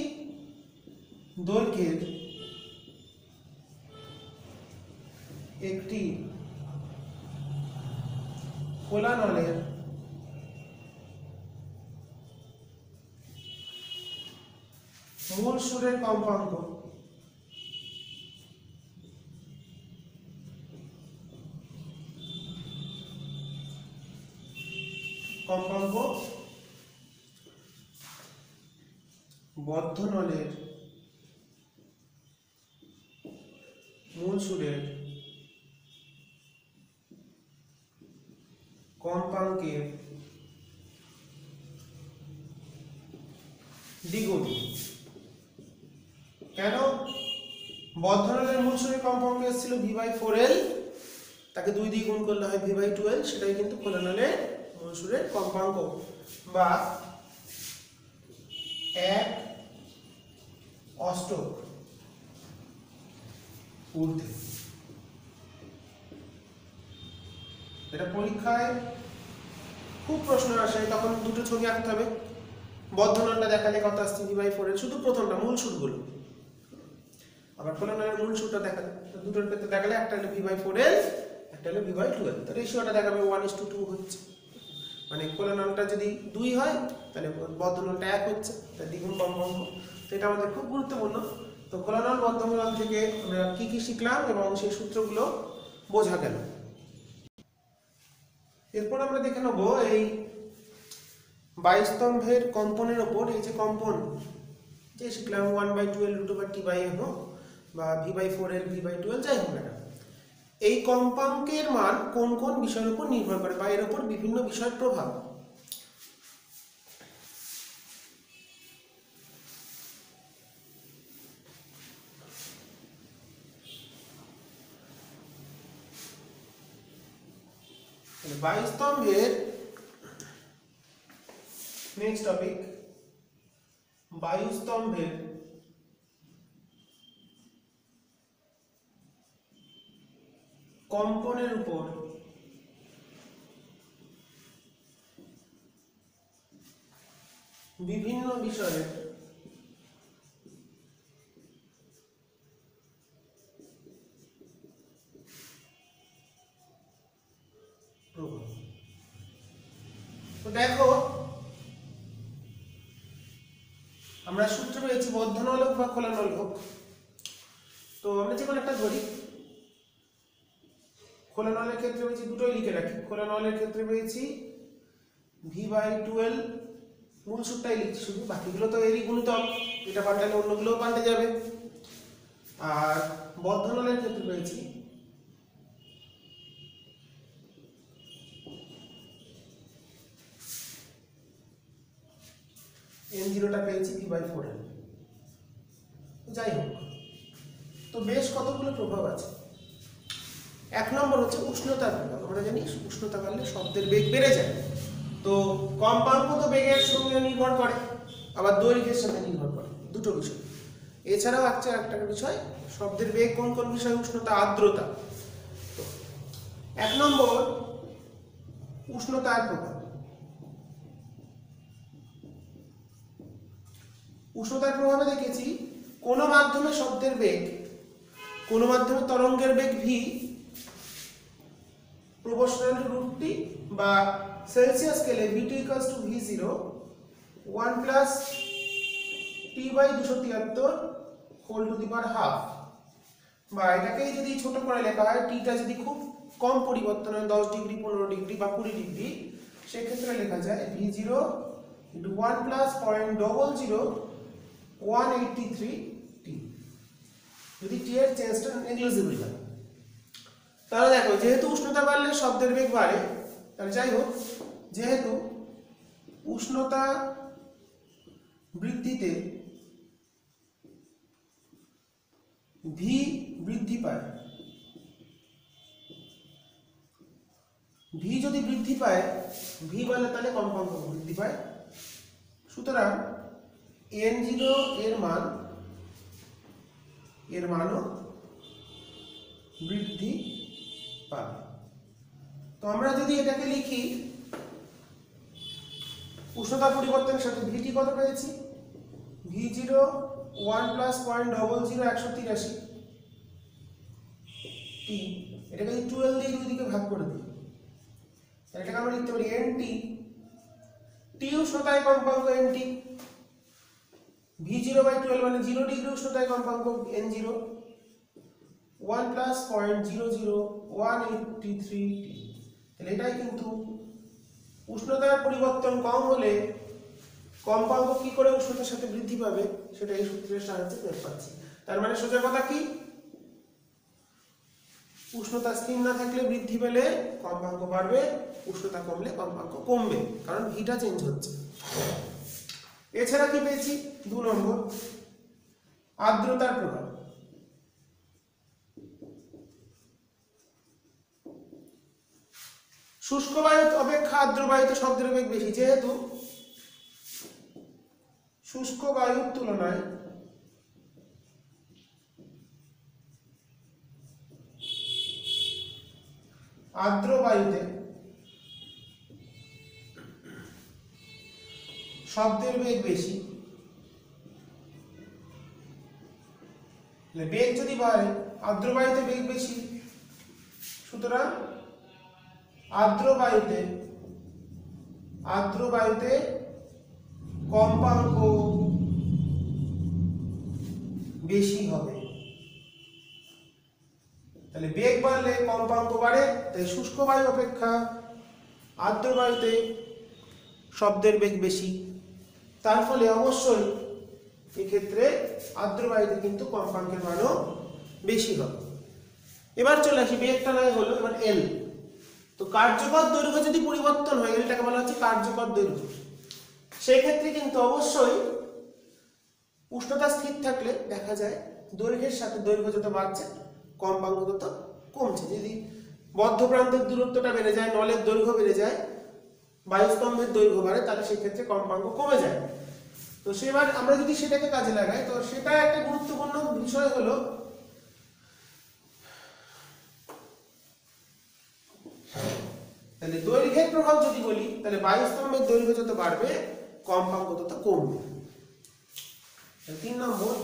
দৈর্ঘ্যের একটি খোলা নলের মূল সুরের কম্পাঙ্ক বদ্ধ নলের মূল সুরের কম্পাঙ্কের দ্বিগুণ। কেন? বদ্ধ নলের মূল সুরের কম্পাঙ্ক এসেছিল v/4l, তাকে 2 দিয়ে গুণ করলে হয় v/12, সেটাই কিন্তু খোলা নলের মূল সুরের কম্পাঙ্ক, বা 1/8 ঊর্ধ্বে। এটা পরীক্ষায় খুব প্রশ্ন আসে, তখন দুটো ছবি আঁকতে হবে। বদ্ধনলটা দেখালে কত আসছে v/4 এর, শুধু প্রথমটা মূল সুরগুলো। আবার কোলনলের মূল সুরটা দেখালে, দুটোর ক্ষেত্রে দেখালে একটা হলো v/4 এর, একটা হলো v/12। তো রেশিওটা দেখাবে 1:2 হচ্ছে, মানে কোলনলটা যদি 2 হয় তাহলে বদ্ধনলটা 1 হচ্ছে, তার দ্বিগুণ কম্পাঙ্ক। তো এটা আমাদের খুব গুরুত্বপূর্ণ। তো কোলনল বদ্ধনল থেকে আমরা কি কি শিখলাম এবং সেই সূত্রগুলো বোঝা গেল। এরপর আমরা দেখে নেব এই 22 স্তম্ভের কম্পনের ওপর, এই যে কম্পন যে শিখলাম 1/12 হোক বা v/4 এর v/12 যাই হোক না, এই কম্পাঙ্কের মান কোন কোন বিষয়ের উপর নির্ভর করে বা এর উপর বিভিন্ন বিষয়ের প্রভাব। বায়ু স্তম্ভের নেক্সট টপিক, বায়ু স্তম্ভের কম্পনের উপর বিভিন্ন বিষয়ের প্রভাব। তো দেখো আমরা সূত্র পেয়েছি বদ্ধনল হোক বা খোলানল হোক। তো আমরা যেমন একটা ধরি, খোলানলের ক্ষেত্রে পেয়েছি, দুটোই লিখে রাখি। খোলানলের ক্ষেত্রে পেয়েছি v/12, মূল সূত্রটাই লিখছি শুধু, বাকিগুলো তো এরই গুণিতক, এটা পাল্টালে অন্যগুলোও পাল্টে যাবে। আর বদ্ধনলের ক্ষেত্রে পেয়েছি n0টা পেয়েছি v/4 এর। যাই হোক, তো বেশ কতগুলো প্রভাব আছে। 1 নম্বর হচ্ছে উষ্ণতার প্রভাব। আমরা জানি উষ্ণতা বাড়লে শব্দের বেগ বেড়ে যায়। তো কম্পাঙ্ক তো বেগের সঙ্গে নির্ভর করে, আবার দৈর্ঘ্যের সাথে নির্ভর করে, দুটো বিষয়। এছাড়াও একটা বিষয়, শব্দের বেগ কোন কোন বিষয়, উষ্ণতা, আর্দ্রতা। তো 1 নম্বর উষ্ণতার প্রভাব। উষ্ণতার প্রভাবে দেখেছি কোন মাধ্যমে শব্দের বেগ, কোন মাধ্যমে তরঙ্গের বেগ v প্রপোর্শনাল টু √t বা সেলসিয়াস স্কেলে v2 = v0 1 + t/273 whole to the power half. বা এটাকেই যদি ছোট করে লেখা হয়, টিটা যদি খুব কম পরিবর্তন হয়, 10 ডিগ্রি, 15 ডিগ্রি বা 20 ডিগ্রি, সেক্ষেত্রে লেখা যায় v0 * 1 + 0.00183 t, যদি টি এর চেঞ্জটা নেগলিজিবল হয়। তাহলে দেখো, যেহেতু উষ্ণতা বাড়লে শব্দের বেগ বাড়ে, তাহলে যাই হোক, যেহেতু উষ্ণতা বৃদ্ধিতে v বৃদ্ধি পায়, v যদি বৃদ্ধি পায়, v বলে তাহলে কম্পাঙ্ক বৃদ্ধি পায়। সুতরাং n0 এর মানও বৃদ্ধি পাবে। তো আমরা যদি এটাকে লিখি, উষ্ণতা পরিবর্তনের সাথে vt কত পেয়েছি, v0 1 + 0.00183 t। এটাকে যদি 12 দিয়ে দুই দিকে ভাগ করে দিই, তাহলে এটাকে আমরা লিখতে পারি nt, t উষ্ণতায় কম্পাঙ্ক nt, v0/12 মানে 0 ডিগ্রি উষ্ণতায় কম্পাঙ্ক n0, 1 + 0.00183 t। তাহলে এটাই কিন্তু উষ্ণতার পরিবর্তন কম হলে কম্পাঙ্ক কি করে উষ্ণতার সাথে বৃদ্ধি পাবে, সেটা এই সূত্রের সাহায্যে বের পাচ্ছি। তার মানে সোজা কথা কি, উষ্ণতা স্থির না থাকলে বৃদ্ধি পেলে কম্পাঙ্ক বাড়বে, উষ্ণতা কমলে কম্পাঙ্ক কমবে, কারণ ভিটা চেঞ্জ হচ্ছে। এছাড়া কি পেয়েছি, 2 নম্বর আর্দ্রতার প্রভাব। শুষ্ক বায়ু অপেক্ষা আর্দ্র বায়ুতে শব্দের বেগ বেশি, যেহেতু শুষ্ক বায়ুর তুলনায় আর্দ্র বায়ুতে শব্দের বেগ বেশি, বেগ যদি বাড়ে আর্দ্র বায়ুতে বেগ বেশি, সুতরাং আর্দ্র বায়ুতে কম্পাঙ্ক বেশি হবে। তাহলে বেগ বাড়লে কম্পাঙ্ক বাড়ে, তাই শুষ্ক বায়ু অপেক্ষা আর্দ্র বায়ুতে শব্দের বেগ বেশি। তার ফলে অবশ্যই এক্ষেত্রে আর্দ্র বায়ুতে কিন্তু কম্পাঙ্কের মানও বেশি হবে। এবার চলে আসি, বেগটা নয় হলো, এবার এল। তো কার্যকর দৈর্ঘ্য যদি পরিবর্তন হয়, এলটাকে বলা হচ্ছে কার্যকর দৈর্ঘ্য। সেই ক্ষেত্রে কিন্তু অবশ্যই উষ্ণতা স্থির থাকলে দেখা যায় দৈর্ঘ্যের সাথে দৈর্ঘ্য যত বাড়ছে কম্পাঙ্ক তত কমছে। যদি বদ্ধ প্রান্তের দূরত্বটা বেড়ে যায়, নলের দৈর্ঘ্য বেড়ে যায়, বায়ুস্তম্ভের দৈর্ঘ্য বাড়ে, তাহলে সেই ক্ষেত্রে কম্পাঙ্ক কমে যায়। তো সেবার আমরা যদি সেটাকে কাজে লাগাই, তো সেটা একটা গুরুত্বপূর্ণ বিষয় হলো তাহলে দৈর্ঘ্যের প্রভাব যদি বলি, তাহলে বায়ুস্তম্ভের দৈর্ঘ্য যত বাড়বে কম্পাঙ্ক তত কমবে। 3 নম্বর,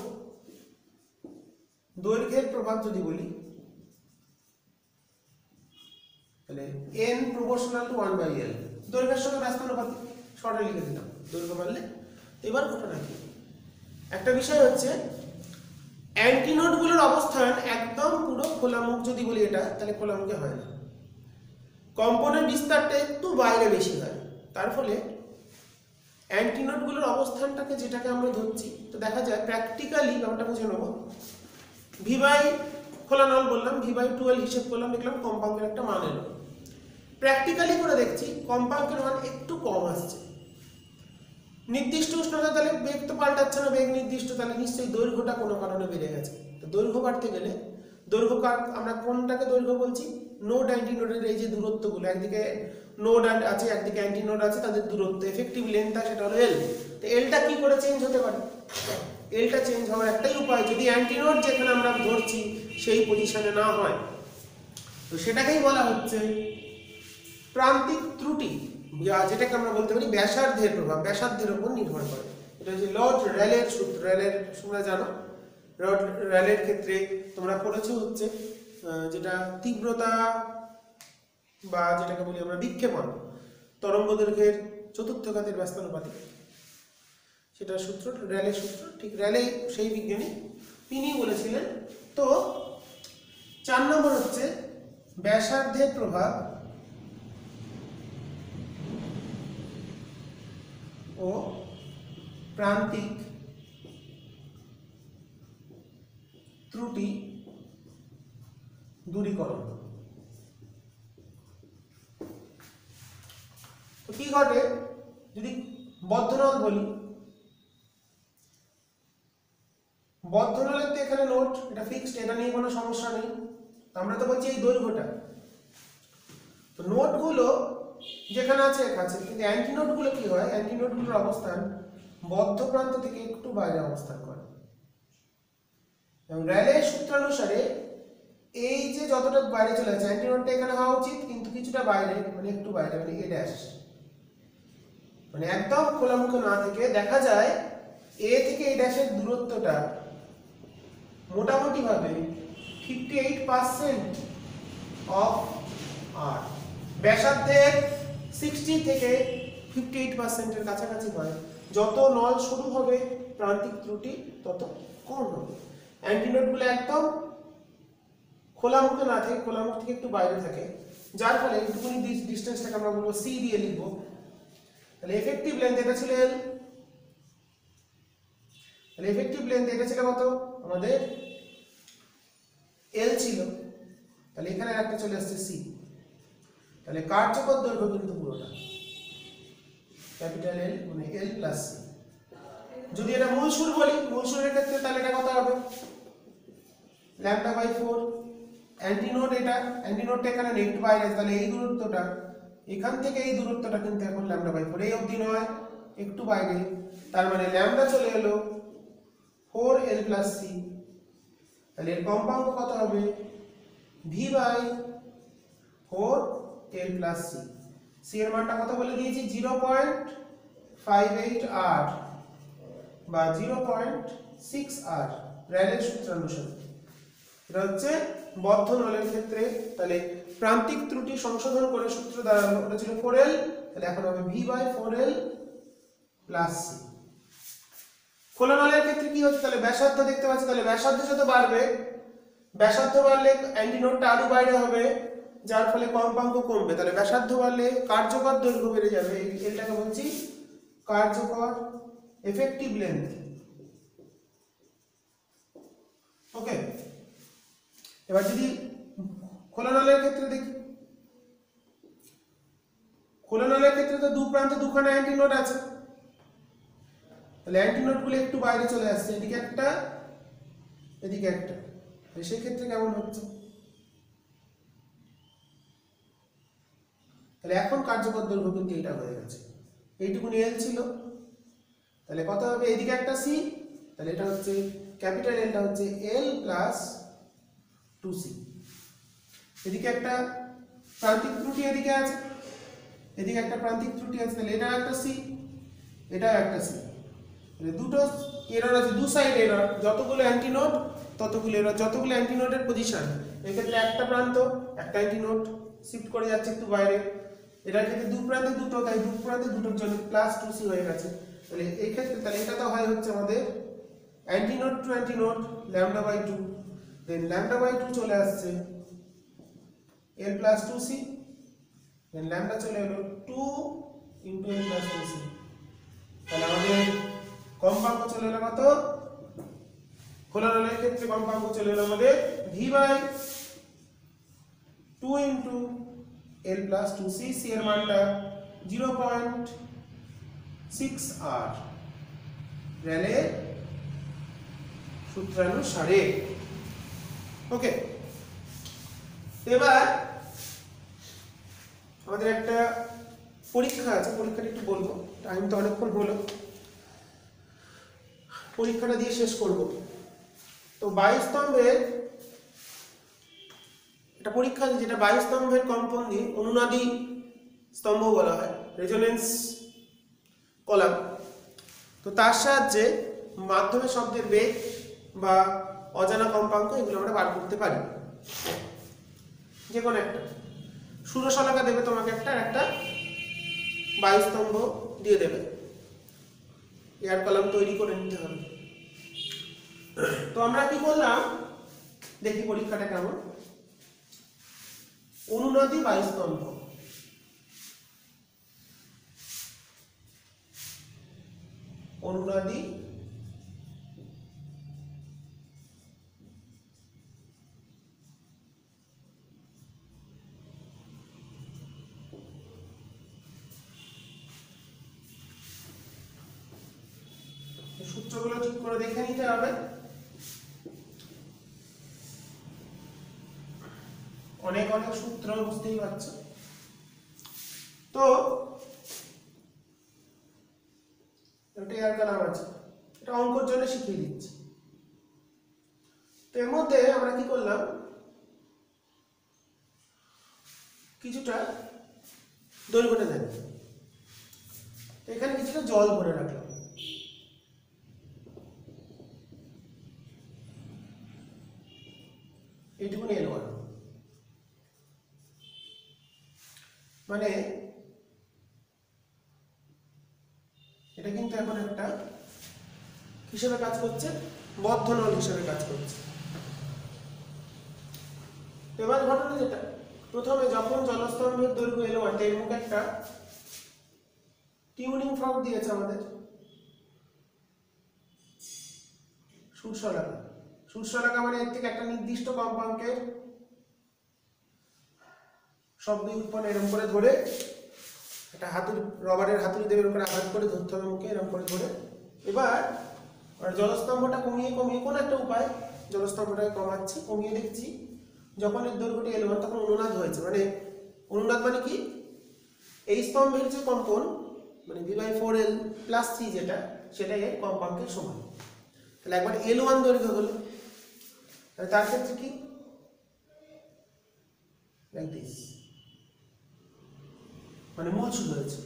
দৈর্ঘ্যের প্রভাব যদি বলি, তাহলে n প্রপোর্শনাল টু 1/l, দৈর্ঘ্যের সঙ্গে ব্যস্তানুপাতিক, শর্টে লিখে দিলাম দৈর্ঘ্য বাড়লে। এবার ঘটনা কি, একটা বিষয় হচ্ছে অ্যান্টিনোডগুলোর অবস্থান একদম পুরো খোলামুখ যদি বলি এটা, তাহলে খোলামুখে হয় না, কম্পনের বিস্তারটা একটু বাইরে বেশি হয়। তার ফলে অ্যান্টিনোডগুলোর অবস্থানটাকে যেটাকে আমরা ধরছি, তো দেখা যায় প্র্যাকটিক্যালি ব্যাপারটা বুঝে নেব। V/, খোলা নল বললাম, V/12 হিসেব করলাম, দেখলাম কম্পাঙ্কের একটা মান এলো। প্র্যাকটিক্যালি করে দেখছি কম্পাঙ্কের মান একটু কম আসছে। নির্দিষ্ট উষ্ণতা, তাহলে বেগ তো পাল্টাচ্ছে না, বেগ নির্দিষ্ট, তাহলে নিশ্চয়ই দৈর্ঘ্যটা কোনো কারণে বেড়ে গেছে। তো দৈর্ঘ্য বাড়তে গেলে দৈর্ঘ্য আমরা কোনটাকে দৈর্ঘ্য বলছি, নোড অ্যান্টিনোডের এই যে দূরত্বগুলো, একদিকে নোড আছে একদিকে অ্যান্টিনোড আছে, তাদের দূরত্ব এফেক্টিভ লেন্থটা সেটা হলো এল। তো এলটা কি করে চেঞ্জ হতে পারে, এলটা চেঞ্জ হওয়ার একটাই উপায়, যদি অ্যান্টিনোড যেখানে আমরা ধরছি সেই পজিশনে না হয়, তো সেটাকেই বলা হচ্ছে প্রান্তিক ত্রুটি, যেটাকে আমরা বলতে পারি ব্যাসার্ধের প্রভাব, ব্যাসার্ধের উপর নির্ভর করে। এটা হচ্ছে লর্ড র্যালের সূত্র। র্যালের তোমরা জানো, র্যালের ক্ষেত্রে তোমরা পড়েছো হচ্ছে যেটা তীব্রতা বা যেটাকে বলি আমরা বিক্ষেপণ, তরঙ্গ দৈর্ঘ্যের চতুর্থ ঘাতের ব্যস্তানুপাতিক, সেটা সূত্র র্যালের সূত্র। ঠিক র্যালে সেই বিজ্ঞানী, তিনি বলেছিলেন। তো 4 নম্বর হচ্ছে ব্যাসার্ধের প্রভাব ও প্রান্তিক ত্রুটি দূরীকরণ। তো কি ঘটে, যদি বদ্ধনল বলি, বদ্ধনলের তো এখানে নোট, এটা ফিক্সড, এটা নিয়ে কোনো সমস্যা নেই। আমরা তো বলছি এই দৈর্ঘ্যটা, তো নোটগুলো যেখানে আছে আছে, কিন্তু অ্যান্টিনোডগুলো কি হয়, অ্যান্টিনোডগুলোর অবস্থান বদ্ধ প্রান্ত থেকে একটু বাইরে অবস্থান করে। এবং র্যালের সূত্রানুসারে এই যে যতটা বাইরে চলে যাচ্ছে, অ্যান্টিনোডটা এখানে হওয়া উচিত, কিন্তু কিছুটা বাইরে, মানে একটু বাইরে, মানে এ ড্যাশ, মানে একদম খোলামুখে না থেকে দেখা যায় এ থেকে এ ড্যাশের দূরত্বটা মোটামুটি ভাবে 58% অফ আর, ব্যাসার্ধের 60 থেকে 58% এর কাছাকাছি হয়। যত নল শুরু হবে প্রান্তিক ত্রুটি তত কম হবে। অ্যান্টিনোডগুলো একদম খোলামুখে না থাকে, খোলামুখ থেকে একটু বাইরে থাকে, যার ফলে একটুখানি ডিস্টেন্সটাকে আমরা বলবো সি দিয়ে লিখবো। তাহলে এফেক্টিভ লেন্থ এটা ছিল এল, তাহলে এফেক্টিভ লেন্থ এটা ছিল কত আমাদের, এল ছিল, তাহলে এখানে একটা চলে আসছে সি। তাহলে কার্যকর দৈর্ঘ্য কিন্তু পুরোটা ক্যাপিটাল এল, মানে এল প্লাস সি। যদি এটা মূল সুর বলি, মূল সুরের ক্ষেত্রে তাহলে এটা কত হবে, λ/4। অ্যান্টিনোড, এটা অ্যান্টিনোডটা এখানে নেট বাইরে, তাহলে এই দূরত্বটা এখান থেকে এই দূরত্বটা কিন্তু এখন λ/4, এই অবধি নয়, একটু বাইরে, তার মানে ল্যামডা চলে এলো 4l প্লাস সি। তাহলে এর কম্পাঙ্ক কত হবে, v/4l প্লাস সি। সি এর মানটা কত বলে দিয়েছি, 0.5 0.58R বা 0.6R র্যালের সূত্রানুসারে। এটা হচ্ছে বদ্ধ নলের ক্ষেত্রে। তাহলে প্রান্তিক ত্রুটি সংশোধন করে সূত্র দাঁড়ালো, ওটা ছিল 4L, তাহলে এখন হবে V/4L + C। খোলা নলের ক্ষেত্রে কি হচ্ছে, তাহলে ব্যাসার্ধ দেখতে পাচ্ছি, তাহলে ব্যাসার্ধ যত বাড়বে, ব্যাসার্ধ বাড়লে অ্যান্টিনোডটা আরো বাইরে হবে, যার ফলে কম্পাঙ্ক কমবে। তাহলে ব্যাসার্ধ বাড়লে কার্যকর দৈর্ঘ্য বেড়ে যাবে, এটাকে বলছি কার্যকর এফেক্টিভ লেন্থ। ওকে, এবার যদি খোলা নলের ক্ষেত্রে দেখি, খোলা নলের ক্ষেত্রে তো দু প্রান্তে দুখানা অ্যান্টিনোড আছে, তাহলে অ্যান্টিনোড গুলো একটু বাইরে চলে আসছে, এদিকে একটা এদিকে একটা, সেই ক্ষেত্রে কেমন হচ্ছে, তাহলে এখন কার্যকর দৈর্ঘ্য কিন্তু এটা হয়ে গেছে, এইটুকুনি এল ছিল, তাহলে কত হবে, এদিকে একটা সি, তাহলে এটা হচ্ছে ক্যাপিটাল এলটা হচ্ছে এল প্লাস 2c। এদিকে একটা প্রান্তিক ত্রুটি এদিকে আছে, এদিকে একটা প্রান্তিক ত্রুটি আছে, তাহলে এটা একটা সি, এটাও একটা সি, তাহলে দুটো এরর আছে, দু সাইড এরর, যতগুলো অ্যান্টিনোড ততগুলো এরর, যতগুলো অ্যান্টিনোডের পজিশন, এক্ষেত্রে একটা প্রান্ত একটা অ্যান্টিনোড শিফট করে যাচ্ছে একটু বাইরে, এটার ক্ষেত্রে দু প্রান্তে দুটো, তাই দু প্রান্তে দুটোর জন্য প্লাস 2c হয়ে গেছে। তাহলে এই ক্ষেত্রে তাহলে এটা তো হয় হচ্ছে আমাদের অ্যান্টিনোড টু অ্যান্টিনোড λ/2, দেন λ/2 চলে আসছে l + 2c, দেন ল্যামডা চলে এলো 2 * l + 2c, তাহলে আমাদের কম্পাঙ্ক চলে এলো কত, খোলা নলের ক্ষেত্রে কম্পাঙ্ক চলে এলো আমাদের V/2 * l + 2c, c এর মানটা 0.6R র্যালের সূত্রানুসারে। ওকে, এবার আমাদের একটা পরীক্ষা আছে, পরীক্ষাটা একটু বলবো, টাইম তো অনেকক্ষণ হলো, পরীক্ষাটা দিয়ে শেষ করব। তো 22 স্তম্ভের একটা পরীক্ষা আছে, যেটা 22 স্তম্ভের কম্পন দিয়ে অনুনাদি স্তম্ভ বলা হয়, রেজোনেন্স কলাম। তো তার সাহায্যে মাধ্যমে শব্দের বেগ বা অজানা কম্পাঙ্ক এগুলো আমরা বার করতে পারি। যে কোনো একটা সুরশলাকা দেবে তোমাকে, একটা 22 স্তম্ভ দিয়ে দেবে, এয়ার কলাম তৈরি করে নিতে হবে। তো আমরা কি করলাম দেখি পরীক্ষাটা কেমন। অনুনাদি 22 স্তম্ভ, অনুনাদি সূত্রগুলো ঠিক করে দেখে নিতে হবে, অনেক অনেক সূত্র বুঝতেই পারছো। তো এটা এয়ার কলাম আছে, এটা অঙ্কর জন্য শিখিয়ে দিচ্ছি। তো এর মধ্যে আমরা কি করলাম, কিছুটা দৈর্ঘ্যটা জানি, এখানে কিছুটা জল ভরে রাখলাম, এইটুকুনি L1, মানে এটা কিন্তু এখন একটা হিসেবে কাজ করছে, বদ্ধ নল হিসেবে কাজ করছে। এবার ঘটনা যেটা, প্রথমে যখন জলস্তম্ভের দৈর্ঘ্য L1, এর মুখে একটা টিউনিং ফর্ক দিয়েছে আমাদের সুরশলাকা। সুরশলাকা মানে এর থেকে একটা নির্দিষ্ট কম্পাঙ্কের শব্দ উৎপন্ন এরকম করে ধরে, একটা হাতুড়ি, রবারের হাতুড়ি দেবে, এরকম করে আঘাত করে ধরতে হবে মুখে, এরকম করে ধরে। এবার জলস্তম্ভটা কমিয়ে কমিয়ে কোন একটা উপায় জলস্তম্ভটাকে কমাচ্ছি, কমিয়ে দেখছি যখন এর দৈর্ঘ্যটি L1 তখন অনুনাদ হয়েছে। মানে অনুনাদ মানে কি, এই স্তম্ভের যে কম্পন মানে V/4L + 3 যেটা, সেটাই এর কম্পাঙ্কের সমান। তাহলে একবার L1 দৈর্ঘ্য হলো, তাহলে তার ক্ষেত্রে কি, লাইক দিস, মানে মূল শুরু হয়েছে।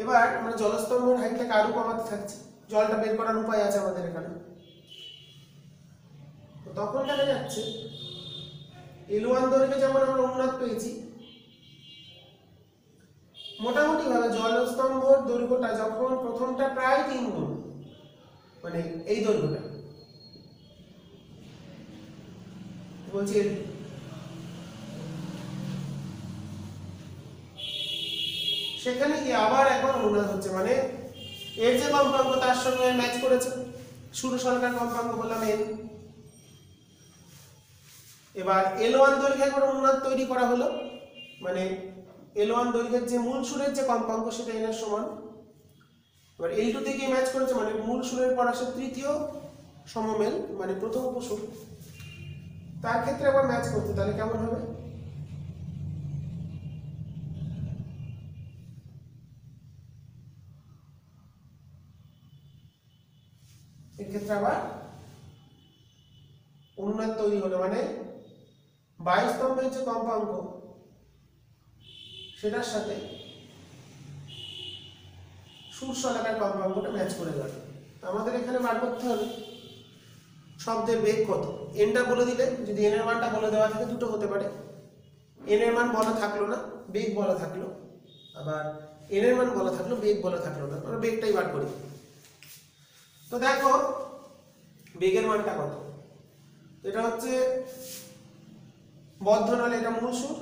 এবার আমরা জলস্তম্ভের হাইটটাকে আরো কমাতে থাকছি, জলটা বের করার উপায় আছে আমাদের এখানে। তো তখন দেখা যাচ্ছে L1 দৈর্ঘ্যে যেমন আমরা উন্নত পেয়েছি, মোটামুটি ভাবে জলস্তম্ভের দৈর্ঘ্যটা যখন প্রথমটা প্রায় 3 গুণ, মানে এই দৈর্ঘ্যটা বলছি সেখানে গিয়ে আবার একবার অনুনাদ হচ্ছে, মানে এর যে কম্পাঙ্ক তার সঙ্গে ম্যাচ করেছে, শুরু সরকার কম্পাঙ্ক বললাম n। এবার L1 দৈর্ঘ্যে একবার অনুনাদ তৈরি করা হলো, মানে L1 দৈর্ঘ্যের যে মূল সুরের যে কম্পাঙ্ক সেটা n এর সমান। এবার L2 তে গিয়ে ম্যাচ করেছে, মানে মূল সুরের পর আসে তৃতীয় সমমেল, মানে প্রথম উপসুর, তার ক্ষেত্রে আবার ম্যাচ করতে, তাহলে কেমন হবে? এর ক্ষেত্রে আবার অনুনাদ তৈরি হলো, মানে 22 স্তম্ভের যে কম্পাঙ্ক সেটার সাথে সুর শলাকার কম্পাঙ্কটা ম্যাচ করে গেল। আমাদের এখানে বার করতে হবে শব্দের বেগ কত। এনটা বলে দিলে, যদি এন এর মানটা বলে দেওয়া থাকে, দুটো হতে পারে, এন এর মান বলা থাকলো না, বেগ বলা থাকলো, আবার এন এর মান বলা থাকলো, বেগ বলা থাকলো না, আমরা বেগটাই বার করি। তো দেখো বেগের মানটা কত, এটা হচ্ছে বদ্ধনালে, এটা মূল সুর,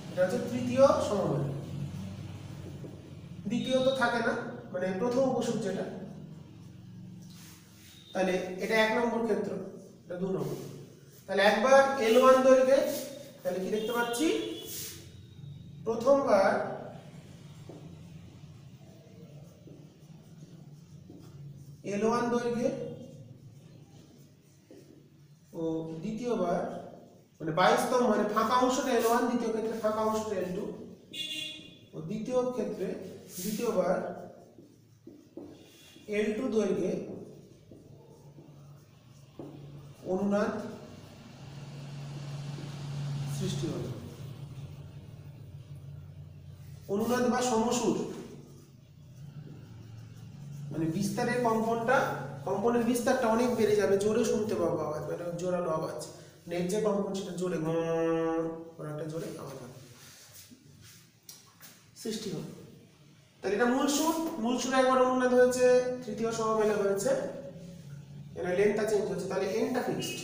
এটা হচ্ছে তৃতীয় সমমেল, দ্বিতীয় তো থাকে না, মানে প্রথম উপসুর যেটা, তাহলে এটা 1 নম্বর ক্ষেত্র, এটা 2 নম্বর। তাহলে একবার L1 দৈর্ঘ্যে, তাহলে কি দেখতে পাচ্ছি, প্রথমবার L1 দৈর্ঘ্যে ও দ্বিতীয়বার, মানে 22 স্তম্ভ, মানে ফাঁকা অংশটা L1, দ্বিতীয় ক্ষেত্রে ফাঁকা অংশটা L2, ও দ্বিতীয় ক্ষেত্রে দ্বিতীয়বার L2 দৈর্ঘ্যে অনুনাদ সৃষ্টি হলো। অনুনাদ বা সমসুর, মানে বিস্তারের কম্পনের বিস্তারটা অনেক বেড়ে যাবে, জোরে শুনতে পাবো আওয়াজ, মানে জোরালো আওয়াজ, নেট যে কম্পন সেটা জোরে একটা জোরে আওয়াজ সৃষ্টি হলো। তাহলে এটা মূল সুর একবার অনুনাদ হয়েছে, তৃতীয় সমমেলে হয়েছে, এর লেন্থটা চেঞ্জ হচ্ছে, তাহলে এনটা ফিক্সড।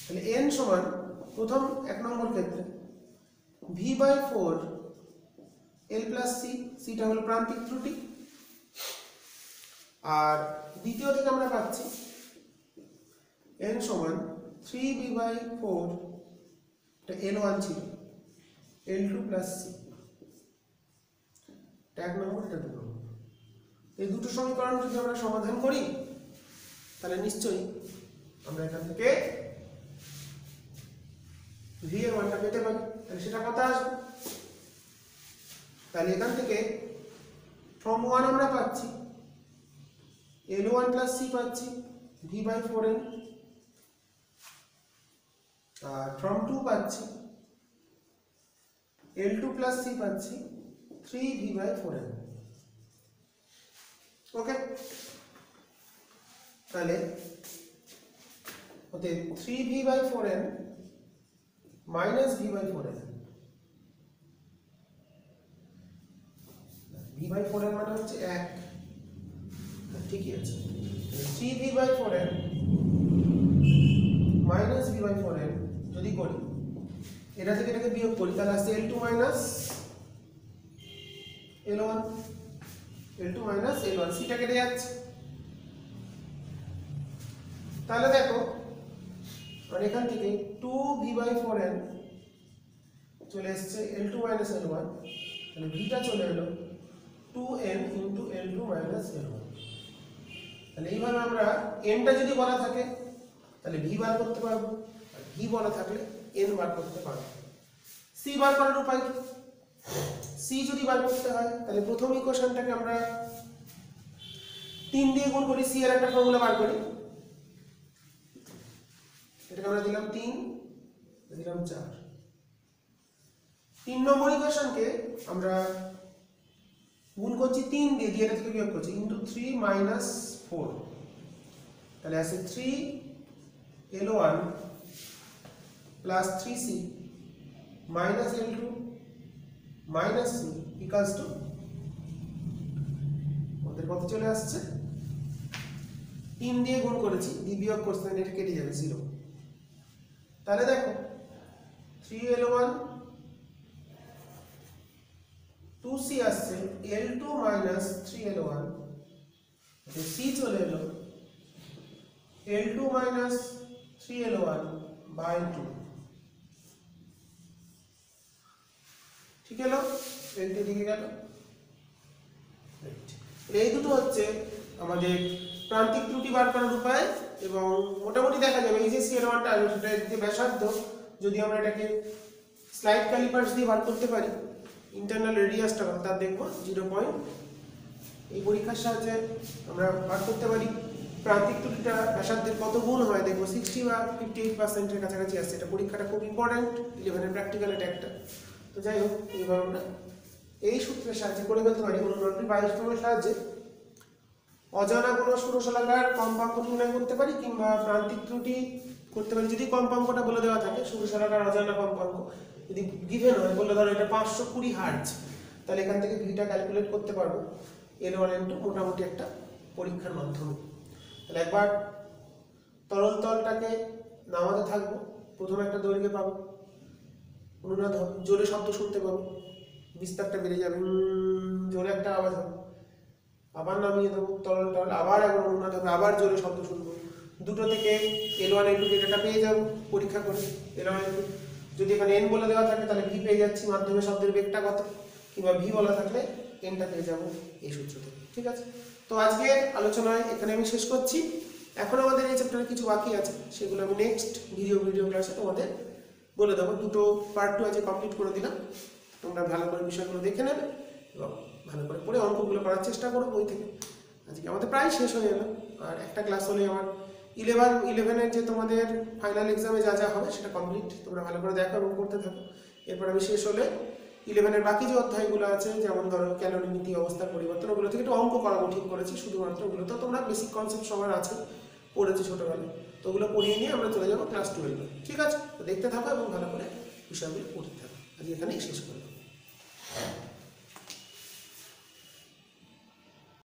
তাহলে এন সমান প্রথম 1 নম্বর ক্ষেত্রে v/4 l + c, সিটা হলো প্রান্তিক ত্রুটি, আর দ্বিতীয় থেকে আমরা পাচ্ছি n সমান 3v/4, এটা L1 ছিল, L2 + c, এটা 1 নম্বর, এটা 2 নম্বর। এই দুটো সমীকরণ যদি আমরা সমাধান করি, তাহলে নিশ্চয়ই আমরা এখান থেকে v এর মানটা পেতে পারি। তাহলে সেটা কত আসবে? তাহলে এখান থেকে from 1 আমরা পাচ্ছি L1 + c পাচ্ছি v/4n, আর from 2 পাচ্ছি L2 + c পাচ্ছি 3v/4n। ওকে, তাহলে ওতে 3v/4n - v/4n, v/4n মানে হচ্ছে 1, ঠিকই আছে। 3v/4n - v/4n যদি করি, এটা থেকে এটাকে বিয়োগ করি, তাহলে আসছে L2 - L1, L2 - L1, সিটা কেটে যাচ্ছে। তাহলে দেখো, আর এখান থেকে 2v/4n চলে এসছে L2 - L1, তাহলে vটা চলে এলো 2n × L2 - L1। তাহলে এইভাবে আমরা nটা যদি বলা থাকে তাহলে v বার করতে পারবো, আর v বলা থাকলে n বার করতে পারবো। c বার করার উপায় কি? c যদি বার করতে হয়, তাহলে প্রথম ইকুয়েশনটাকে আমরা 3 দিয়ে গুণ করি, c এর একটা ফর্মুলা বার করি, এটাকে আমরা দিলাম 3, দিলাম 4, 3 নম্বর ইকুয়েশনকে আমরা গুণ করছি 3 দিয়ে, এটা থেকে বিয়োগ করছি ইনটু 3 মাইনাস 4, তাহলে আছে 3l1 plus 3c minus l2 minus c equals to আমাদের কত চলে আসছে, 3 দিয়ে গুণ করেছি, দিয়ে বিয়োগ করছি, এটা কেটে যাবে 0। তাহলে দেখো 3l1 2c আসছে, l2 মাইনাস 3l1, c চলে এলো l2 মাইনাস 3l1 বাই 2, ঠিক হলো, l2 দিকে গেল। এই দুটো হচ্ছে আমাদের প্রান্তিক ত্রুটি বার করার উপায়, এবং মোটামুটি দেখা যাবে এই যে CL1টা আসবে সেটা যে ব্যাসার্ধ, যদি আমরা এটাকে স্লাইড ক্যালিপার্স দিয়ে বার করতে পারি, ইন্টারনাল রেডিয়াসটা তার দেখবো 0. এই পরীক্ষার সাহায্যে আমরা বার করতে পারি প্রান্তিক ত্রুটিটা ব্যাসার্ধের কত গুণ হয়, দেখবো 60 বা 58% এর কাছাকাছি আসছে। এটা পরীক্ষাটা খুব ইম্পর্টেন্ট, 11 প্র্যাকটিক্যাল এটা একটা। তো যাই হোক, এইবার আমরা এই সূত্রের সাহায্যে করে ফেলতে পারি, 29 নিয়মের সাহায্যে অজানা কোনো ষোড়শলাকার কম্পাঙ্ক নির্ণয় করতে পারি, কিংবা প্রান্তিক ত্রুটি করতে পারি যদি কম্পাঙ্কটা বলে দেওয়া থাকে। ষোড়শলাকার অজানা কম্পাঙ্ক যদি গিভেন হয়, বললে ধরো এটা 520 হার্টজ, তাহলে এখান থেকে ভিটা ক্যালকুলেট করতে পারবো L1 L2 মোটামুটি একটা পরীক্ষার মাধ্যমে। তাহলে একবার তরল তলটাকে নামাতে থাকবো, প্রথমে একটা দৈর্ঘ্যে পাবো, অনুনাদ হবে, জোরে শব্দ শুনতে পাবো, বিস্তারটা বেড়ে যাবে, জোরে একটা আওয়াজ হবে, আবার নামিয়ে দেবো তরল তরল, আবার একবার অনুনাদ হবে, আবার জোরে শব্দ শুনবো। দুটো থেকে L1 L2 ডেটাটা পেয়ে যাবো পরীক্ষা করে। L1 L2 যদি এখানে n বলে দেওয়া থাকে তাহলে v পেয়ে যাচ্ছি, মাধ্যমে শব্দের বেগটা কত, কিংবা v বলা থাকলে nটা পেয়ে যাবো এই সূত্র থেকে। ঠিক আছে, তো আজকের আলোচনায় এখানে আমি শেষ করছি। এখন আমাদের এই চ্যাপ্টারে কিছু বাকি আছে, সেগুলো আমি নেক্সট ভিডিও ক্লাসে তোমাদের বলে দেবো। দুটো পার্ট 2 আজকে কমপ্লিট করে দিলাম, তোমরা ভালো করে বিষয়গুলো দেখে নেবে এবং ভালো করে পড়ে অঙ্কগুলো করার চেষ্টা করো বই থেকে। আজকে আমাদের প্রায় শেষ হয়ে গেল, আর একটা ক্লাস হলে আমার 11-এর যে তোমাদের ফাইনাল এক্সামে যা যা হবে সেটা কমপ্লিট। তোমরা ভালো করে দেখো এবং করতে থাকো। এরপর আমি শেষ হলে 11-এর বাকি যে অধ্যায়গুলো আছে, যেমন ধরো ক্যালোরি নীতি, অবস্থার পরিবর্তন, ওগুলো থেকে একটু অঙ্ক করাবো ঠিক করেছি। শুধুমাত্র ওগুলো তো তোমরা বেসিক কনসেপ্ট সবার আছে, পড়েছি ছোটোবেলায়, তো ওগুলো পড়িয়ে নিয়ে আমরা চলে যাবো ক্লাস 12-এ। ঠিক আছে, তো দেখতে থাকো এবং ভালো করে বিষয়গুলো পড়তে থাকো। আজকে এখানেই শেষ করলাম।